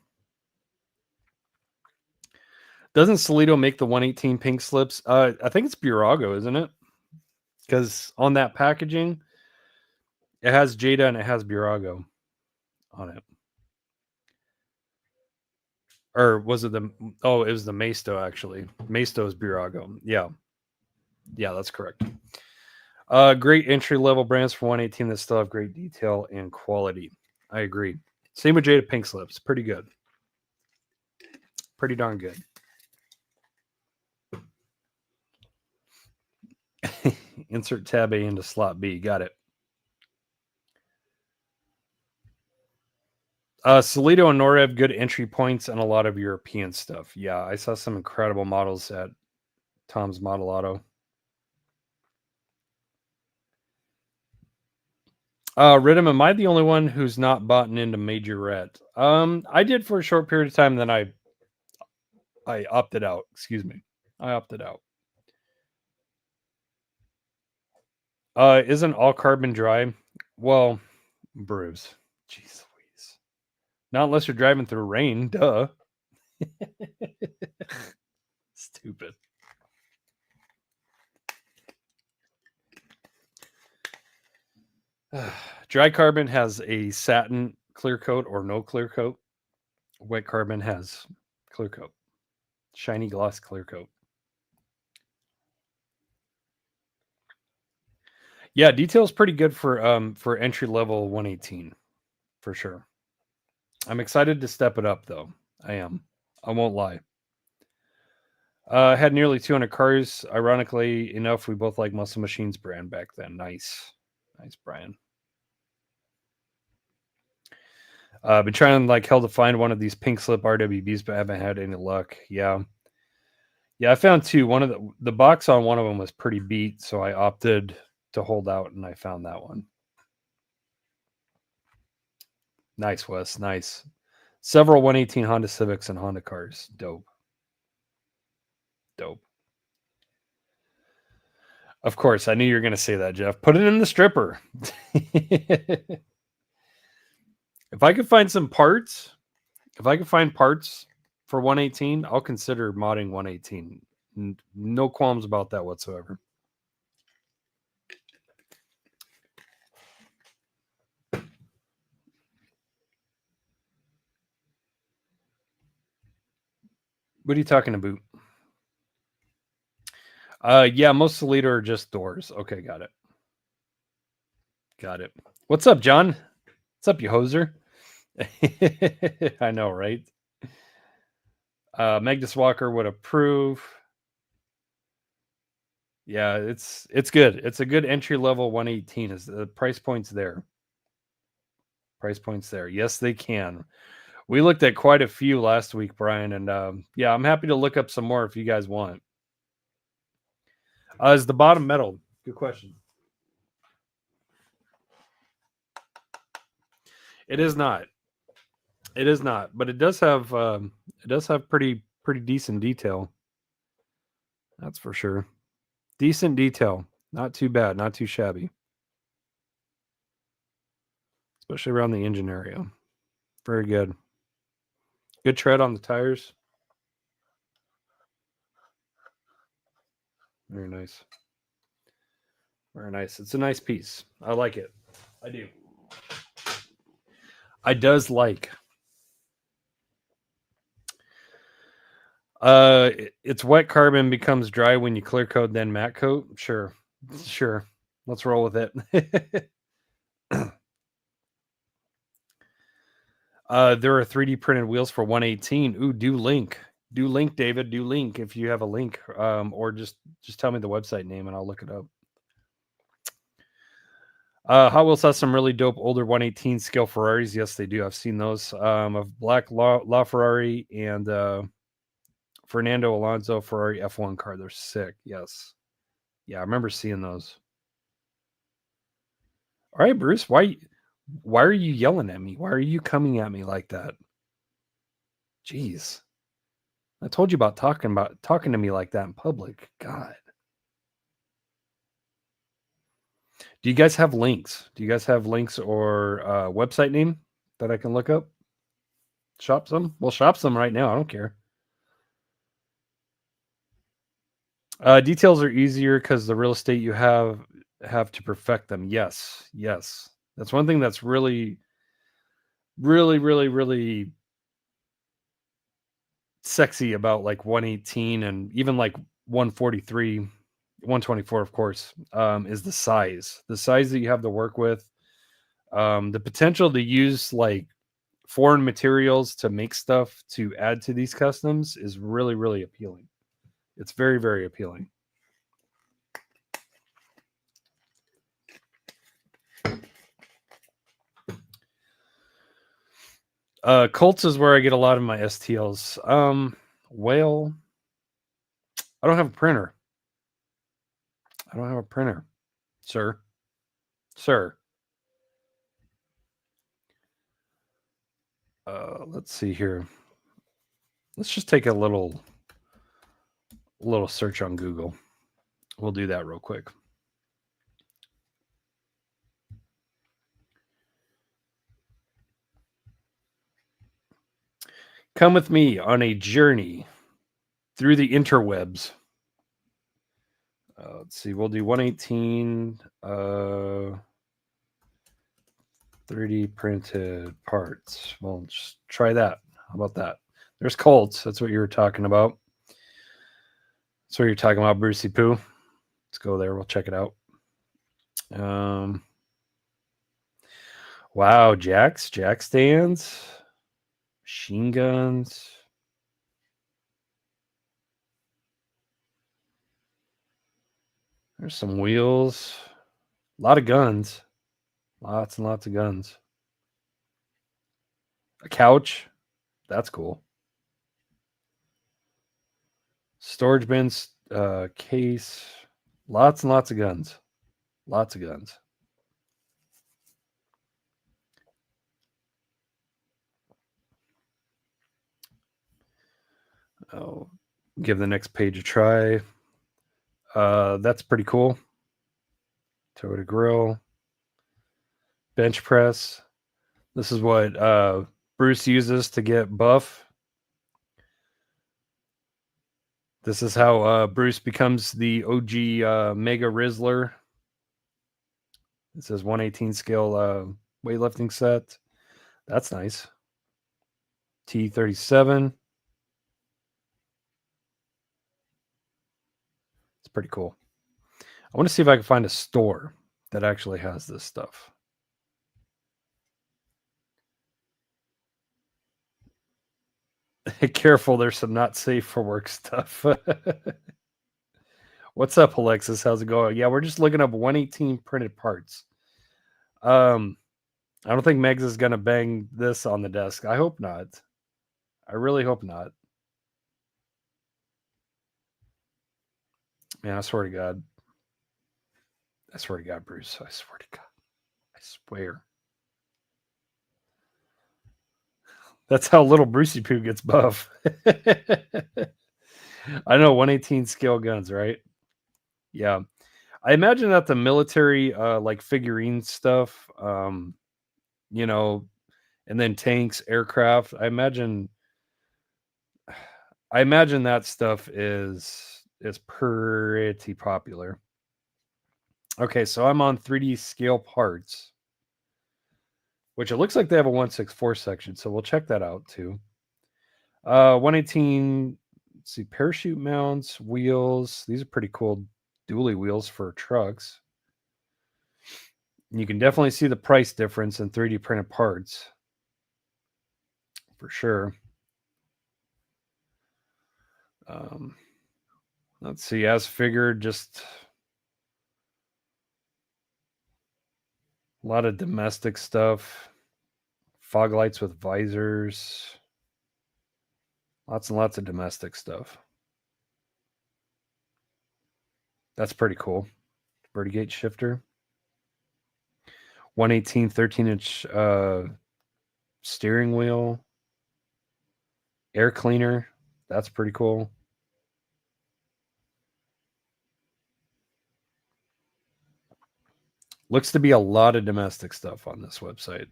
Speaker 1: Doesn't Solido make the 118 pink slips? I think it's Burago, isn't it? Because on that packaging, it has Jada and it has Burago on it. Or was it the... Oh, it was the Maisto, actually. Maisto is Burago. Yeah. Yeah, that's correct. Great entry-level brands for 118 that still have great detail and quality. I agree. Same with Jada Pink Slips. Pretty good. Pretty darn good. Insert tab A into slot B. Got it. Solido and Norrev, good entry points and a lot of European stuff. Yeah, I saw some incredible models at Tom's Model Auto. Riddim, am I the only one who's not bought into Majorette? I did for a short period of time, then I opted out. Excuse me. I opted out. Isn't all carbon dry? Well, Bruce. Jeez Louise. Not unless you're driving through rain. Duh. Stupid. Dry carbon has a satin clear coat or no clear coat. Wet carbon has clear coat. Shiny gloss clear coat. Yeah, detail's pretty good for entry level 118 for sure. I'm excited to step it up though. I am. I won't lie. Had nearly 200 cars. Ironically enough, we both like Muscle Machines brand back then. Nice, Brian. Been trying like hell to find one of these pink slip RWBs, but haven't had any luck. Yeah, I found two. One of the box on one of them was pretty beat, so I opted to hold out, and I found that one. Nice, Wes. Nice. Several 118 Honda Civics and Honda cars. Dope. Of course, I knew you were going to say that, Jeff. Put it in the stripper. If I could find some parts, for 118, I'll consider modding 118. No qualms about that whatsoever. What are you talking about? Yeah, most of the leader are just doors. Okay, got it. What's up, John? What's up, you hoser? I know, right? Magnus Walker would approve. Yeah, it's good. It's a good entry level 118. Is the price points there? Yes, they can. We looked at quite a few last week, Brian, and yeah, I'm happy to look up some more if you guys want. Is the bottom metal? Good question. It is not. But it does have pretty decent detail. That's for sure. Decent detail. Not too bad. Not too shabby. especially around the engine area. Very good. Good tread on the tires. Very nice. Very nice. It's a nice piece. I like it. I do. I does like. It's wet carbon becomes dry when you clear coat, then matte coat. Sure. Let's roll with it. There are 3D printed wheels for 118. Ooh, do link, David. Do link if you have a link, or just tell me the website name and I'll look it up. Hot Wheels has some really dope older 118 scale Ferraris. Yes, they do. I've seen those. Of Black La Ferrari and Fernando Alonso Ferrari F1 car. They're sick. Yes. Yeah, I remember seeing those. All right, Bruce. Why are you yelling at me? Why are you coming at me like that? Jeez. I told you about talking to me like that in public. God. Do you guys have links? Do you guys have links or website name that I can look up? Shop some? We'll shop some right now. I don't care. Details are easier because the real estate you have to perfect them. Yes. That's one thing that's really sexy about like 118 and even like 143, 124, of course, is the size that you have to work with. The potential to use like foreign materials to make stuff to add to these customs is really appealing. It's very appealing. Colts is where I get a lot of my STLs. Well, I don't have a printer. Sir. Let's see here. Let's just take a little search on Google. We'll do that real quick. Come with me on a journey through the interwebs. Let's see. We'll do 118 3D printed parts. We'll just try that. How about that? There's Colts. That's what you were talking about. That's what you're talking about, Brucey Poo. Let's go there. We'll check it out. Wow, jack stands, machine guns. There's some wheels. A lot of guns. Lots and lots of guns. A couch. That's cool. Storage bins, case. Lots and lots of guns. Lots of guns. I'll give the next page a try. That's pretty cool. Toyota grill. Bench press. This is what Bruce uses to get buff. This is how Bruce becomes the OG Mega Rizzler. It says 118 scale weightlifting set. That's nice. T37. It's pretty cool. I want to see if I can find a store that actually has this stuff. Careful, there's some not safe for work stuff. What's up, Alexis? How's it going? Yeah, we're just looking up 118 printed parts. I don't think Megs is gonna bang this on the desk. I hope not. I really hope not. Man, I swear to God. I swear to God, Bruce. I swear to God. I swear. That's how little Brucey Poo gets buff. I know, 118 scale guns, right? Yeah. I imagine that the military like figurine stuff, you know, and then tanks, aircraft. I imagine that stuff is pretty popular. Okay, so I'm on 3D scale parts, which it looks like they have a 164 section, so we'll check that out too. 118, let's see, parachute mounts, wheels. These are pretty cool dually wheels for trucks. You can definitely see the price difference in 3D printed parts. For sure. Let's see, as figured, just a lot of domestic stuff. Fog lights with visors. Lots and lots of domestic stuff. That's pretty cool. Vertigate shifter. 118 13-inch steering wheel. Air cleaner. That's pretty cool. Looks to be a lot of domestic stuff on this website.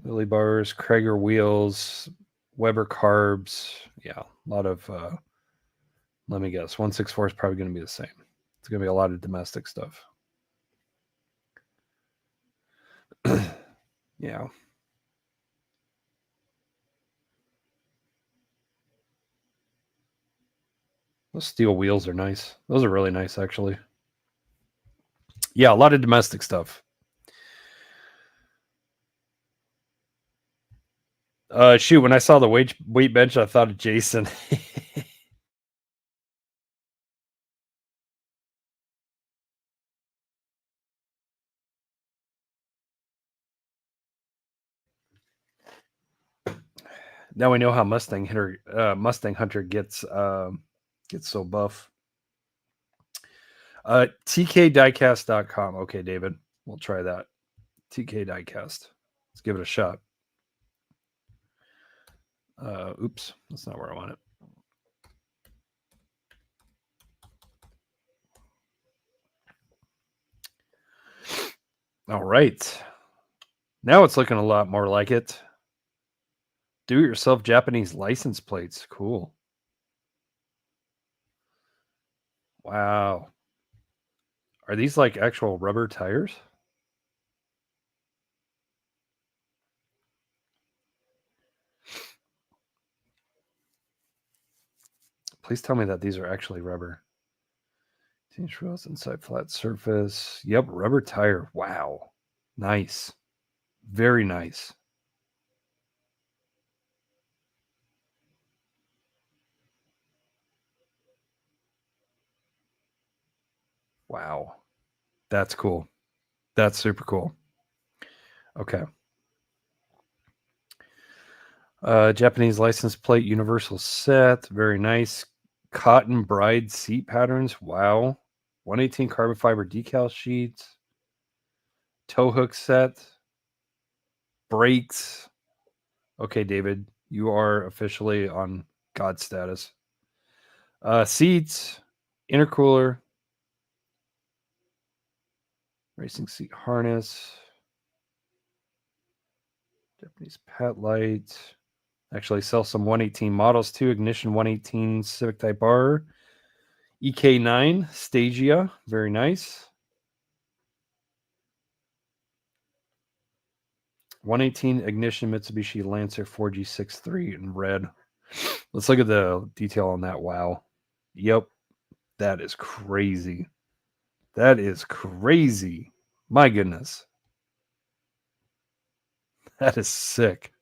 Speaker 1: Lily bars, Krager wheels, Weber carbs. Yeah, a lot of, let me guess, 164 is probably going to be the same. It's going to be a lot of domestic stuff. Yeah. Those steel wheels are nice. Those are really nice, actually. Yeah, a lot of domestic stuff. Shoot, when I saw the weight bench, I thought of Jason. Now we know how Mustang Hunter gets so buff. TKDiecast.com. Okay, David, we'll try that. TK Diecast. Let's give it a shot. Oops, that's not where I want it. All right. Now it's looking a lot more like it. Do-it-yourself Japanese license plates. Cool. Wow. Are these like actual rubber tires? Please tell me that these are actually rubber. 10-inch wheels inside flat surface. Yep, rubber tire. Wow. Nice. Very nice. Wow. That's cool. That's super cool. Okay. Japanese license plate universal set. Very nice. Cotton bride seat patterns. Wow. 118 carbon fiber decal sheets. Tow hook set. Brakes. Okay, David, you are officially on God status. Seats. Intercooler. Racing seat harness. Japanese pet light. Actually sell some 118 models too. Ignition 118 Civic Type R. EK9 Stagia. Very nice. 118 Ignition Mitsubishi Lancer 4G63 in red. Let's look at the detail on that. Wow. Yep. That is crazy. That is crazy. My goodness. That is sick.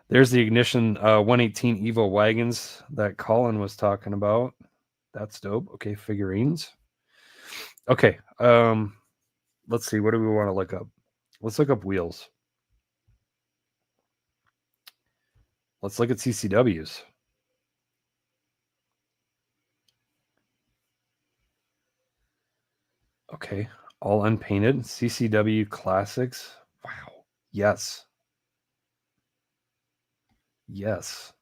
Speaker 1: There's the Ignition 118 Evo wagons that Colin was talking about. That's dope. Okay, figurines. Okay, let's see. What do we want to look up? Let's look up wheels. Let's look at CCWs. Okay, all unpainted. CCW classics. Wow. Yes. Yes.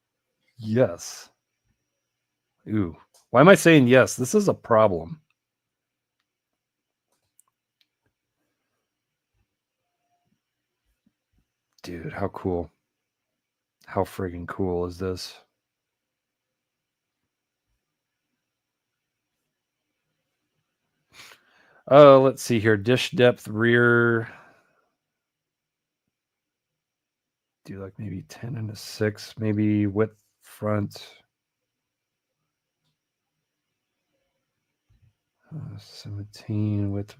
Speaker 1: Yes. Ooh. Why am I saying yes? This is a problem. Dude, how cool. How friggin' cool is this? Let's see here. Dish depth rear. Do like maybe 10 and a 6. Maybe width front. 17 width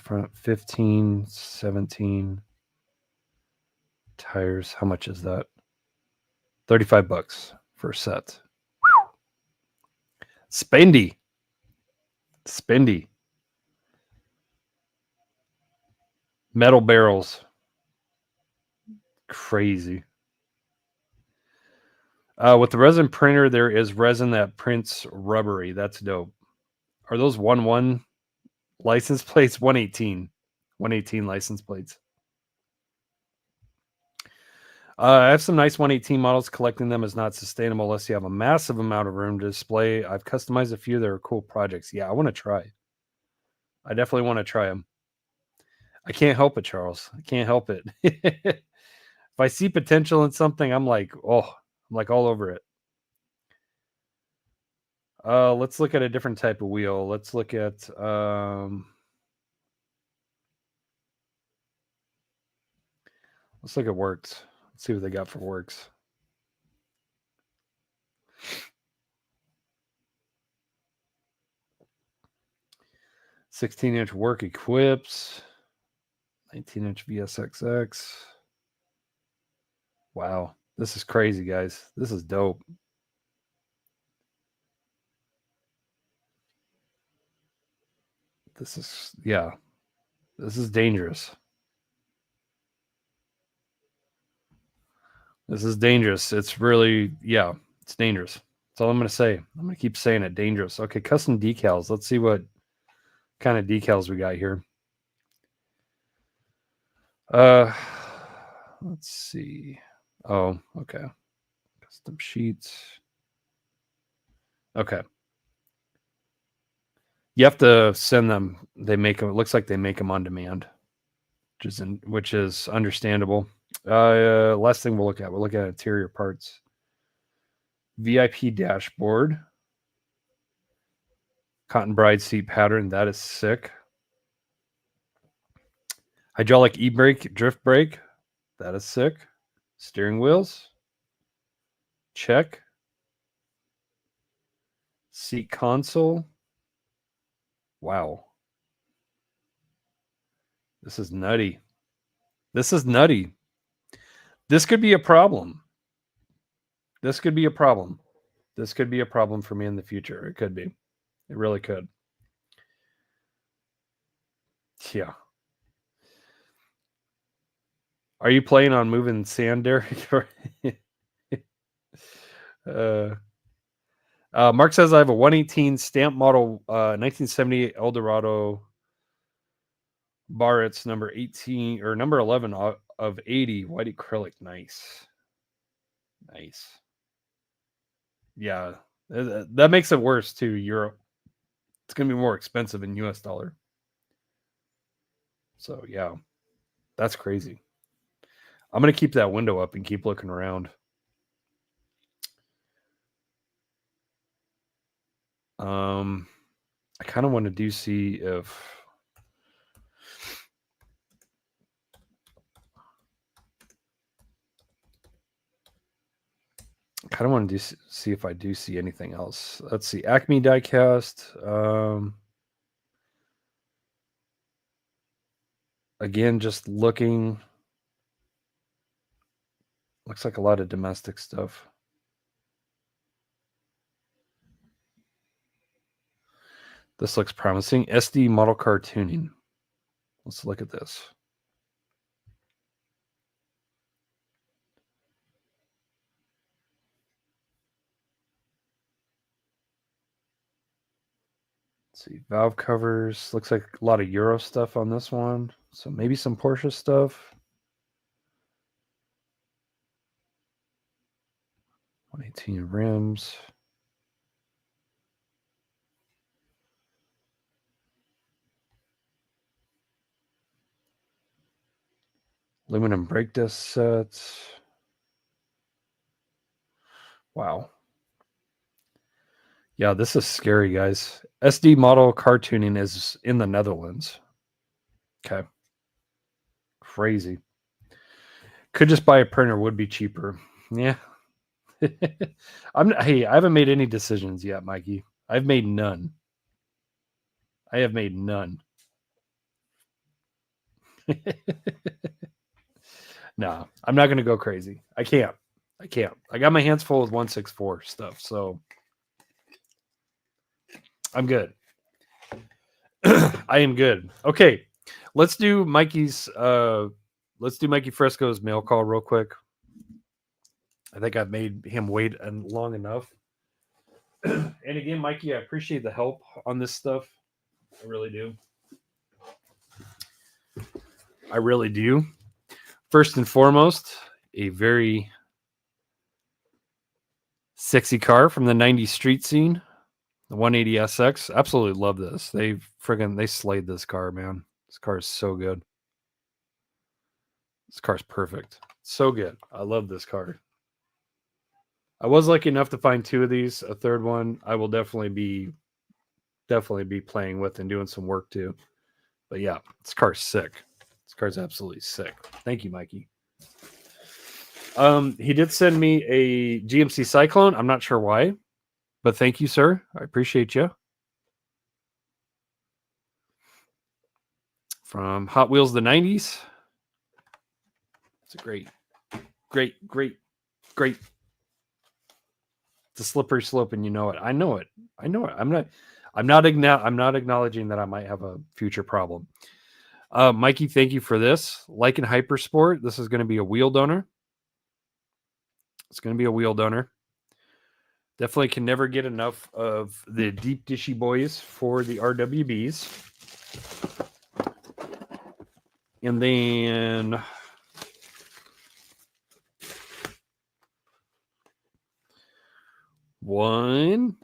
Speaker 1: front. 15, 17. Tires. How much is that? $35 for a set. Spendy. Metal barrels. Crazy. With the resin printer, there is resin that prints rubbery. That's dope. Are those 1-1 license plates? 118. 118 license plates. I have some nice 118 models. Collecting them is not sustainable unless you have a massive amount of room to display. I've customized a few that are cool projects. Yeah, I want to try. I definitely want to try them. I can't help it, Charles. I can't help it. If I see potential in something, I'm like all over it. Let's look at a different type of wheel. Let's look at Works. Let's see what they got for Works. $16-inch Work equips. 19-inch VSXX. Wow, this is crazy, guys. This is dope. This is dangerous. This is dangerous. It's really, it's dangerous. That's all I'm going to say. I'm going to keep saying it. Dangerous. Okay, custom decals. Let's see what kind of decals we got here. Let's see. Oh, okay. Custom sheets. Okay. You have to send them. They make them. It looks like they make them on demand, which is understandable. Last thing we'll look at. We'll look at interior parts. VIP dashboard. Cotton bride seat pattern. That is sick. Hydraulic e-brake, drift brake. That is sick. Steering wheels. Check. Seat console. Wow. This is nutty. This could be a problem. This could be a problem for me in the future. It could be. It really could. Yeah. Are you planning on moving sand, Derek? Mark says I have a 118 stamp model 1978 Eldorado Barrett's number 18 or number 11 of 80 white acrylic. Nice. Yeah, that makes it worse too. Europe, it's gonna be more expensive in US dollar. So yeah, that's crazy. I'm gonna keep that window up and keep looking around. I kind of want to see if see if I do see anything else. Let's see. Acme Diecast. Again, just looking. Looks like a lot of domestic stuff. This looks promising. SD model car tuning. Let's look at this. Let's see, valve covers. Looks like a lot of Euro stuff on this one. So maybe some Porsche stuff. 118 rims. Aluminum brake disc sets. Wow. Yeah, this is scary, guys. SD model cartooning is in the Netherlands. Okay. Crazy. Could just buy a printer, would be cheaper. Yeah. Hey, I haven't made any decisions yet, Mikey. I've made none. I have made none. No, I'm not going to go crazy. I can't. I got my hands full with 164 stuff, so I'm good. I am good. Okay, let's do Mikey's. Let's do Mikey Frisco's mail call real quick. I think I've made him wait long enough. And again, Mikey, I appreciate the help on this stuff. I really do. I really do. First and foremost, a very sexy car from the 90s street scene, the 180SX. Absolutely love this. They slayed this car, man. This car is so good. This car's perfect. So good. I love this car. I was lucky enough to find two of these. A third one I will definitely be playing with and doing some work too. But yeah, this car's sick. This car's absolutely sick. Thank you, Mikey. He did send me a GMC Cyclone. I'm not sure why, but thank you, sir. I appreciate you. From Hot Wheels the 90s. It's a great. It's a slippery slope, and you know it. I know it. I'm not acknowledging that I might have a future problem. Mikey, thank you for this. Like in Hypersport, this is going to be a wheel donor. It's going to be a wheel donor. Definitely can never get enough of the deep dishy boys for the RWBs. And then one,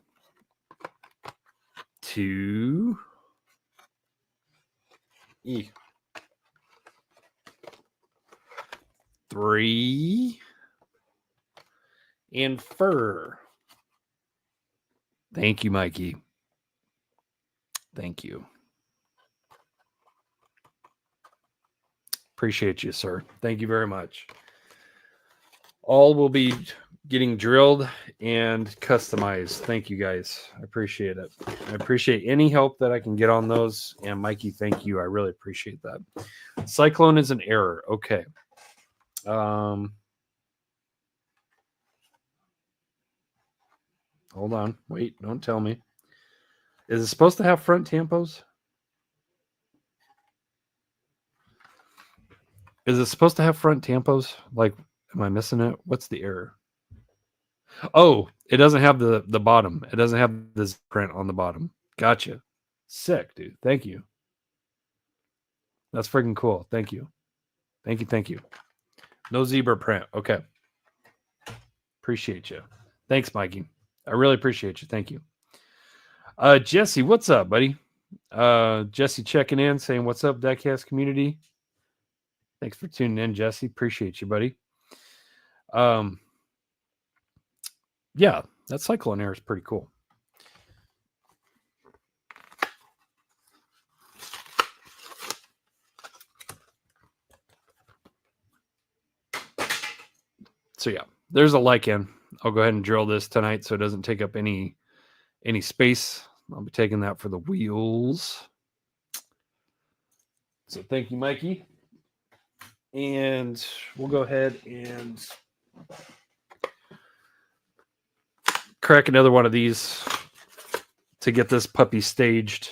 Speaker 1: two, three, and fur. Thank you, Mikey. Thank you. Appreciate you, sir. Thank you very much. All will be getting drilled and customized. Thank you, guys. I appreciate it. I appreciate any help that I can get on those. And Mikey, thank you. I really appreciate that. Cyclone is an error. Okay. Hold on. Wait, don't tell me. Is it supposed to have front tampos? Is it supposed to have front tampos? Like, am I missing it? What's the error? Oh, it doesn't have the bottom. It doesn't have this print on the bottom. Gotcha. Sick, dude. Thank you. That's freaking cool. Thank you. Thank you. No zebra print. Okay. Appreciate you. Thanks, Mikey. I really appreciate you. Thank you. Jesse, what's up, buddy? Jesse checking in, saying, what's up, Diecast Community? Thanks for tuning in, Jesse. Appreciate you, buddy. Yeah, that Cyclone Air is pretty cool. So yeah, there's a like in. I'll go ahead and drill this tonight so it doesn't take up any space. I'll be taking that for the wheels. So thank you, Mikey. And we'll go ahead and crack another one of these to get this puppy staged.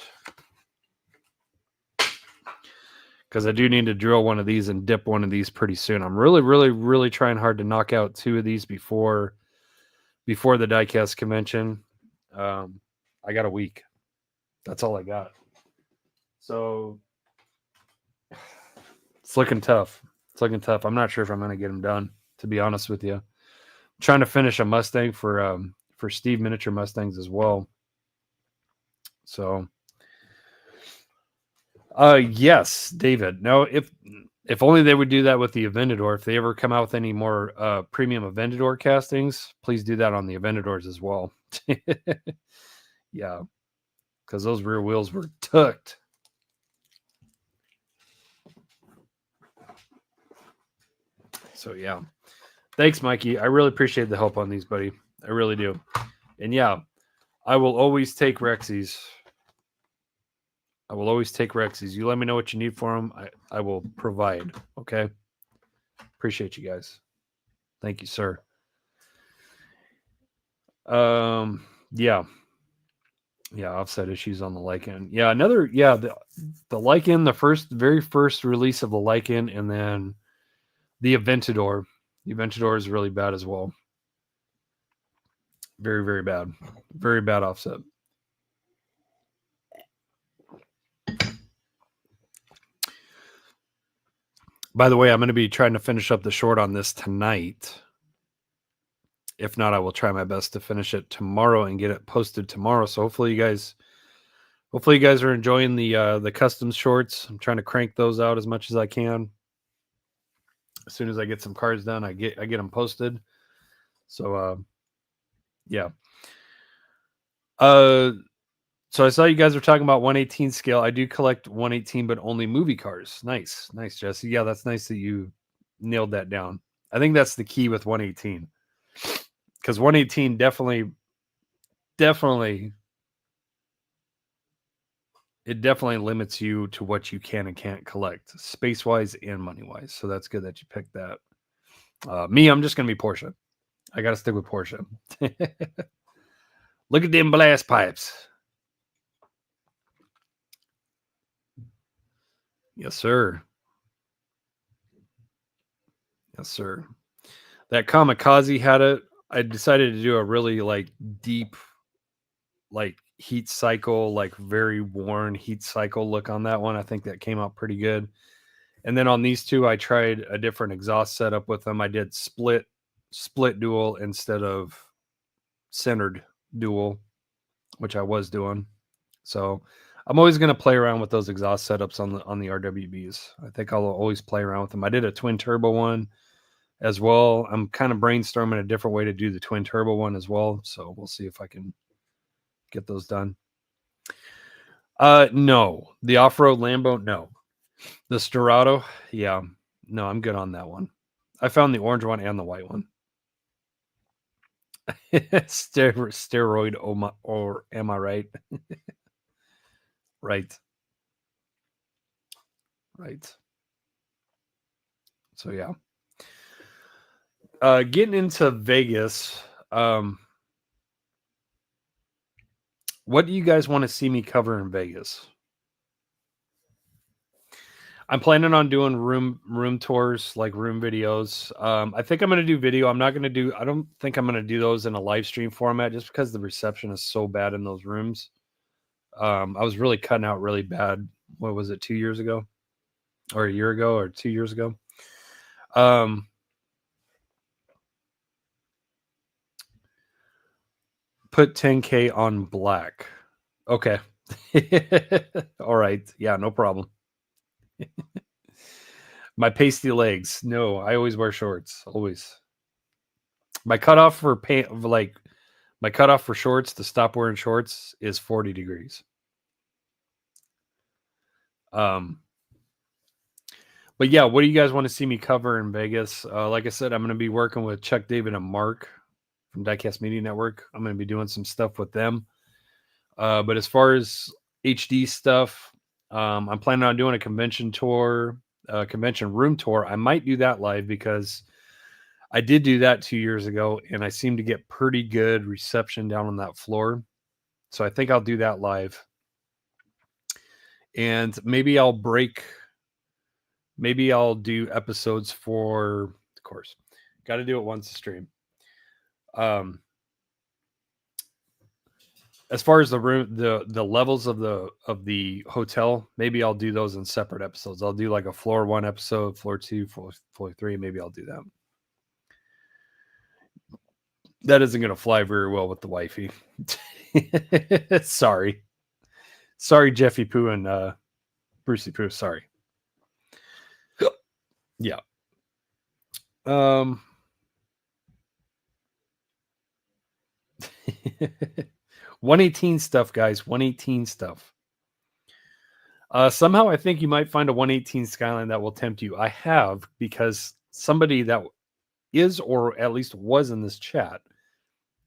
Speaker 1: Because I do need to drill one of these and dip one of these pretty soon. I'm really trying hard to knock out two of these before the Diecast convention. I got a week. That's all I got. So it's looking tough. I'm not sure if I'm going to get them done, to be honest with you. I'm trying to finish a Mustang for Steve Miniature Mustangs as well. So, yes, David. Now, If only they would do that with the Aventador. If they ever come out with any more premium Aventador castings, please do that on the Aventadors as well. Yeah, because those rear wheels were tucked. So yeah, thanks, Mikey. I really appreciate the help on these, buddy. I really do. And yeah, I will always take Rexies. I will always take Rexies. You let me know what you need for them. I will provide. Okay. Appreciate you guys. Thank you, sir. Yeah. Yeah, offset issues on the Lycan. Yeah, the Lycan, the very first release of the Lycan, and then the Aventador. The Aventador is really bad as well. Very, very bad. Very bad offset. By the way, I'm going to be trying to finish up the short on this tonight. If not, I will try my best to finish it tomorrow and get it posted tomorrow. So hopefully you guys are enjoying the custom shorts. I'm trying to crank those out as much as I can. As soon as I get some cards done, I get them posted. So yeah. So I saw you guys were talking about 1/18 scale. I do collect 1/18, but only movie cars. Nice, Jesse. Yeah, that's nice that you nailed that down. I think that's the key with 1/18, because 1/18 definitely limits you to what you can and can't collect, space wise and money wise. So that's good that you picked that. Me, I'm just gonna be Porsche. I gotta stick with Porsche. Look at them blast pipes. Yes, sir. Yes, sir. That Kamikaze had it. I decided to do a really deep, heat cycle, very worn heat cycle look on that one. I think that came out pretty good. And then on these two, I tried a different exhaust setup with them. I did split dual instead of centered dual, which I was doing. So I'm always going to play around with those exhaust setups on the RWBs. I think I'll always play around with them. I did a twin turbo one as well. I'm kind of brainstorming a different way to do the twin turbo one as well. So we'll see if I can get those done. No, the off-road Lambo, no. The Storado, yeah, no, I'm good on that one. I found the orange one and the white one. Steroid, or am I right? Right. So yeah. Getting into Vegas, what do you guys want to see me cover in Vegas? I'm planning on doing room tours, like room videos. I think I'm going to do video. I don't think I'm going to do those in a live stream format just because the reception is so bad in those rooms. I was really cutting out really bad. What was it, 2 years ago? Or a year ago or 2 years ago? Put 10K on black. Okay. All right. Yeah, no problem. My pasty legs. No, I always wear shorts. Always. My cutoff for my cutoff for shorts to stop wearing shorts is 40 degrees. But yeah, what do you guys want to see me cover in Vegas? Like I said, I'm going to be working with Chuck, David, and Mark from Diecast Media Network. I'm going to be doing some stuff with them. But as far as HD stuff, I'm planning on doing a convention tour, convention room tour. I might do that live because I did do that 2 years ago, and I seem to get pretty good reception down on that floor. So I think I'll do that live. And maybe I'll do episodes for, of course, got to do it once a stream. As far as the room, the levels of the hotel, maybe I'll do those in separate episodes. I'll do like a floor 1 episode, floor 2, floor 3. Maybe I'll do that. That isn't going to fly very well with the wifey. Sorry, Jeffy Pooh and Brucey Pooh. Sorry. Yeah. 118 stuff, guys. 118 stuff. Somehow I think you might find a 118 Skyline that will tempt you. I have, because somebody that is, or at least was in this chat,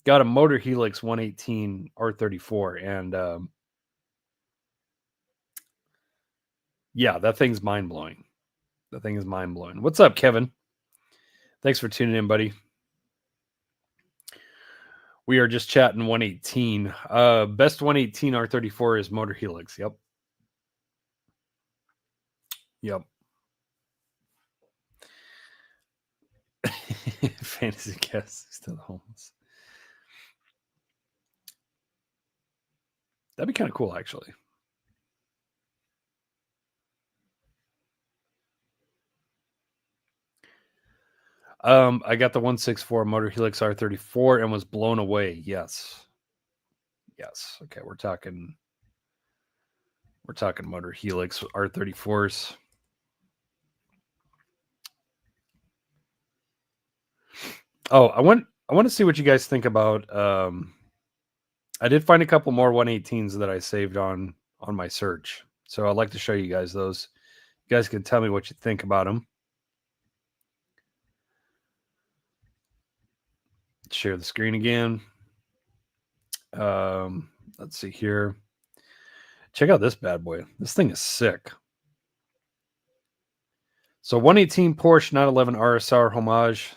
Speaker 1: got a Motor Helix 118 R34, and yeah, that thing's mind blowing. The thing is mind blowing. What's up, Kevin? Thanks for tuning in, buddy. We are just chatting 118. Best 118 R34 is Motor Helix. Yep. Yep. Fantasy guests to the homeless. That'd be kind of cool, actually. I got the 164 Motor Helix R34 and was blown away. Yes. Yes. Okay, we're talking Motor Helix R34s. Oh, I want to see what you guys think about. I did find a couple more 118s that I saved on my search, so I'd like to show you guys those. You guys can tell me what you think about them. Share the screen again. Let's see here. Check out this bad boy. This thing is sick. So 118 Porsche 911 RSR homage,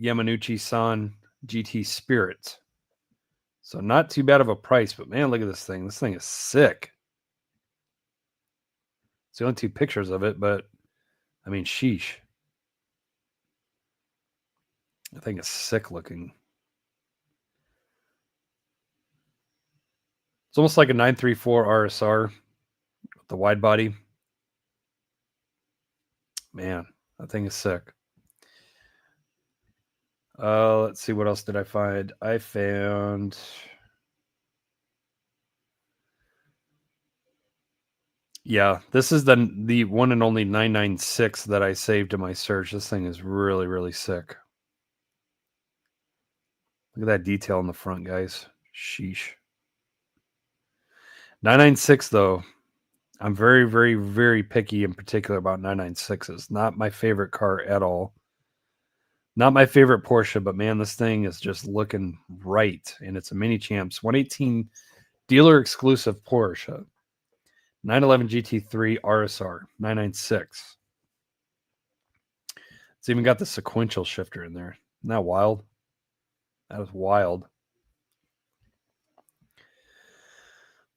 Speaker 1: Yamanuchi-san GT Spirit. So not too bad of a price, but man, look at this thing. This thing is sick. It's the only two pictures of it, but I mean, sheesh. I think it's sick looking. It's almost like a 934 RSR with the wide body. Man, that thing is sick. Let's see, what else did I find? I found... Yeah, this is the one and only 996 that I saved in my search. This thing is really, really sick. Look at that detail in the front, guys. Sheesh. 996, though. I'm very, very, very picky in particular about 996s. Not my favorite car at all. Not my favorite Porsche, but man, this thing is just looking right. And it's a Mini Champs 118 dealer exclusive Porsche. 911 GT3 RSR 996. It's even got the sequential shifter in there. Isn't that wild? That was wild.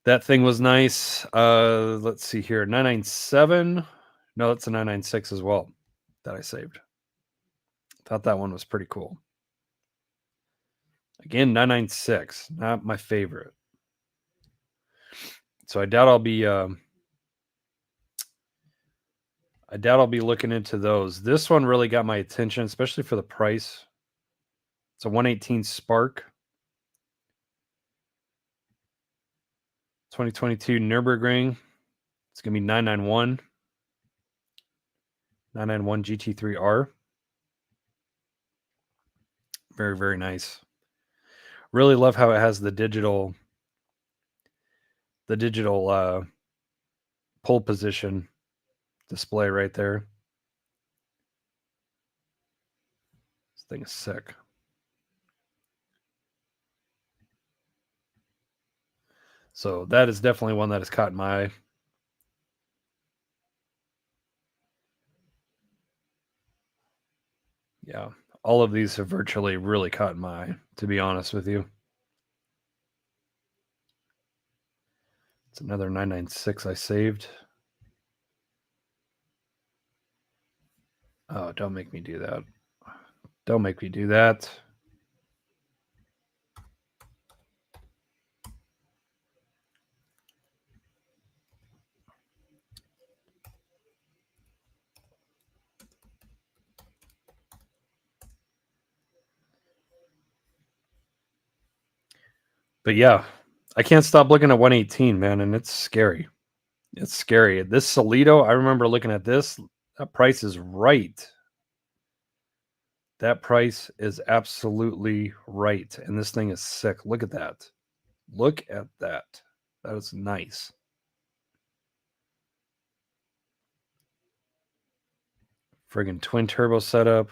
Speaker 1: That thing was nice. Let's see here. 997. No, that's a 996 as well that I saved. Thought that one was pretty cool. Again, 996. Not my favorite. So I doubt I'll be looking into those. This one really got my attention, especially for the price. It's a 118 Spark. 2022 Nürburgring. It's going to be 991. 991 GT3R. Very, very nice. Really love how it has the digital pole position display right there. This thing is sick. So that is definitely one that has caught my eye. Yeah, all of these have virtually really caught my eye, to be honest with you. It's another 996 I saved. Oh, don't make me do that. Don't make me do that. But yeah, I can't stop looking at 118, man, and it's scary. It's scary. This Solido, I remember looking at this That price is right. That price is absolutely right. And this thing is sick. Look at that. Look at that. That is nice. Friggin' twin turbo setup.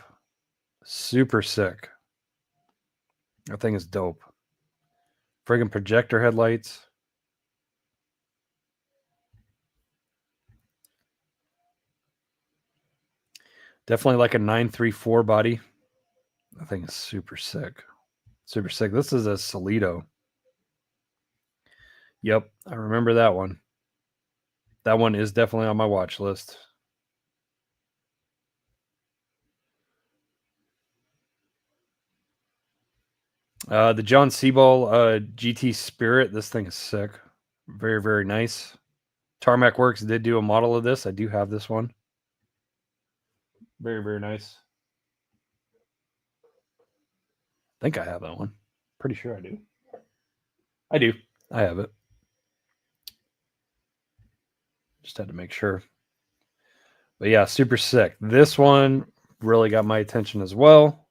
Speaker 1: Super sick. That thing is dope. Friggin' projector headlights. Definitely like a 934 body. That thing is super sick. Super sick. This is a Solido. Yep, I remember that one. That one is definitely on my watch list. The John Seaball GT Spirit. This thing is sick. Very, very nice. Tarmac Works did do a model of this. I do have this one. Very, very nice. I think I have that one. Pretty sure I do. I do. I have it. Just had to make sure. But yeah, super sick. This one really got my attention as well.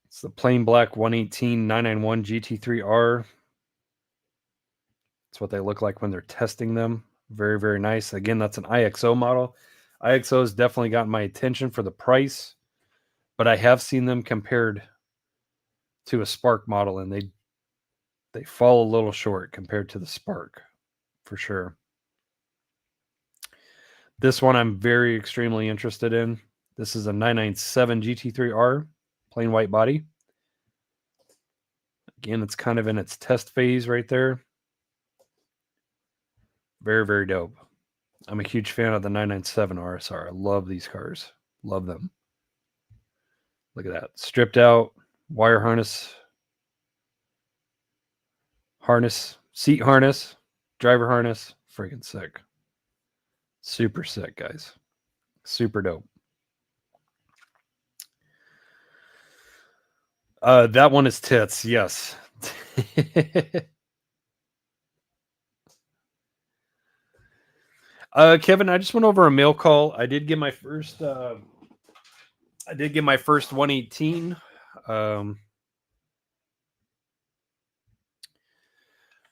Speaker 1: It's the plain black 118 991 GT3R. That's what they look like when they're testing them. Very, very nice. Again, that's an IXO model. IXO has definitely gotten my attention for the price, but I have seen them compared to a Spark model, and they fall a little short compared to the Spark, for sure. This one I'm very extremely interested in. This is a 997 GT3R, plain white body. Again, it's kind of in its test phase right there. Very, very dope. I'm a huge fan of the 997 RSR. I love these cars. Love them. Look at that. Stripped out, wire harness, seat harness, driver harness. Freaking sick. Super sick, guys. Super dope. That one is tits, yes. Kevin, I just went over a mail call. I did get my first 118.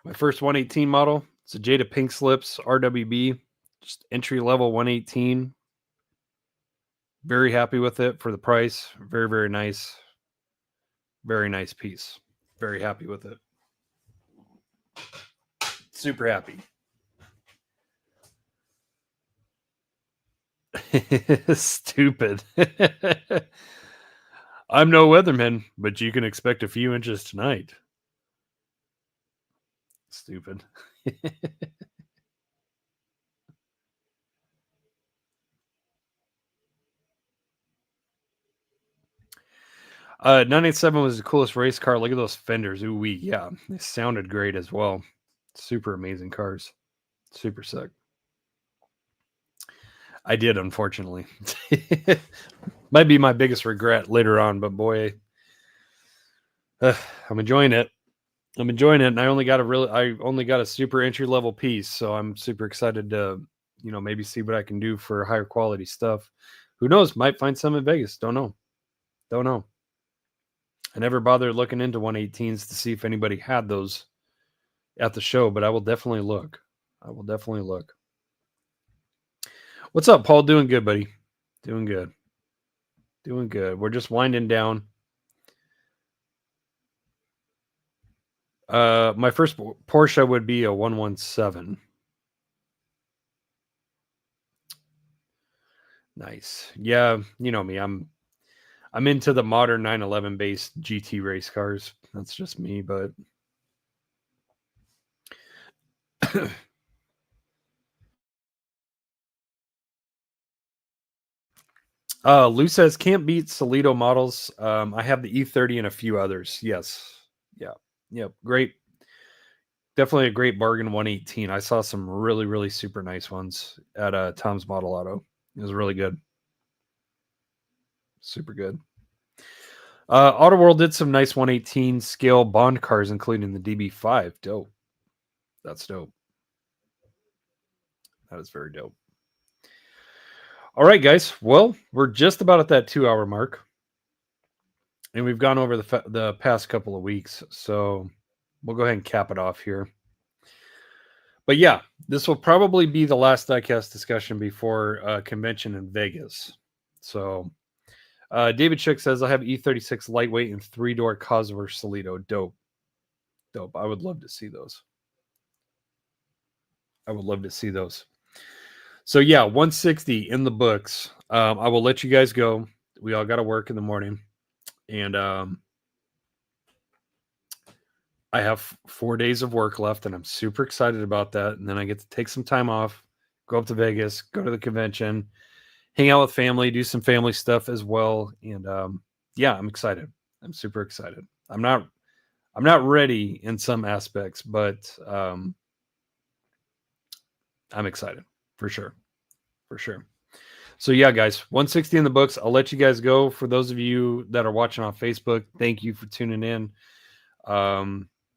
Speaker 1: My first 118 model. It's a Jada Pink Slips RWB. Just entry level 118. Very happy with it for the price. Very, very nice. Very nice piece. Very happy with it. Super happy. Stupid. I'm no weatherman, but you can expect a few inches tonight. Stupid. 987 was the coolest race car. Look at those fenders. Ooh wee. Yeah, they sounded great as well. Super amazing cars. Super sick. I did, unfortunately. Might be my biggest regret later on, but boy, I'm enjoying it. I'm enjoying it, and I only got a super entry level piece, so I'm super excited to, maybe see what I can do for higher quality stuff. Who knows? Might find some in Vegas. Don't know. I never bothered looking into 118s to see if anybody had those at the show, but I will definitely look. What's up, Paul? Doing good, buddy. Doing good. We're just winding down. My first Porsche would be a 117. Nice. Yeah, you know me. I'm into the modern 911 based GT race cars. That's just me, but Lou says can't beat Solido models. I have the E30 and a few others. Yes. Yeah. Yep. Great. Definitely a great bargain 118. I saw some really, really super nice ones at Tom's Model Auto. It was really good. Super good. Auto World did some nice 118 scale Bond cars, including the DB5. Dope. That's dope. That is very dope. All right, guys. Well, we're just about at that 2-hour mark, and we've gone over the past couple of weeks, so we'll go ahead and cap it off here. But yeah, this will probably be the last diecast discussion before convention in Vegas. So David Shook says, I have E36 lightweight and 3-door Cosworth Solido. Dope. I would love to see those. So yeah, 160 in the books. I will let you guys go. We all got to work in the morning. And I have 4 days of work left, and I'm super excited about that. And then I get to take some time off, go up to Vegas, go to the convention, hang out with family, do some family stuff as well. And yeah, I'm excited. I'm super excited. I'm not ready in some aspects, but I'm excited for sure. So yeah, guys, 160 in the books. I'll let you guys go. For those of you that are watching on Facebook, thank you for tuning in.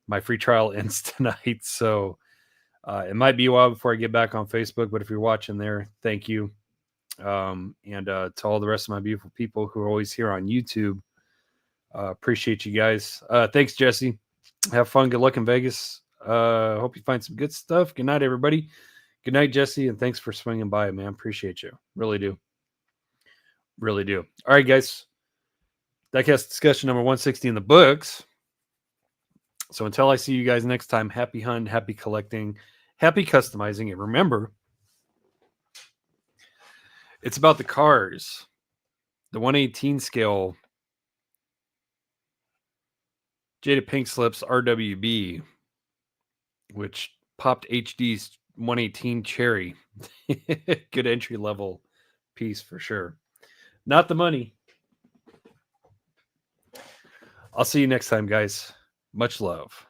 Speaker 1: My free trial ends tonight, so it might be a while before I get back on Facebook, but if you're watching there, thank you. And to all the rest of my beautiful people who are always here on YouTube, appreciate you guys. Thanks, Jesse. Have fun. Good luck in Vegas. Hope you find some good stuff. Good night, everybody. Good night, Jesse, and thanks for swinging by, man. Appreciate you. Really do. All right, guys. Diecast discussion number 160 in the books. So until I see you guys next time, happy hunting, happy collecting, happy customizing. And remember, it's about the cars. The 1/18 scale Jada Pink Slips RWB, which popped HD's 1/18 cherry. Good entry level piece for sure. Not the money. I'll see you next time, guys. Much love.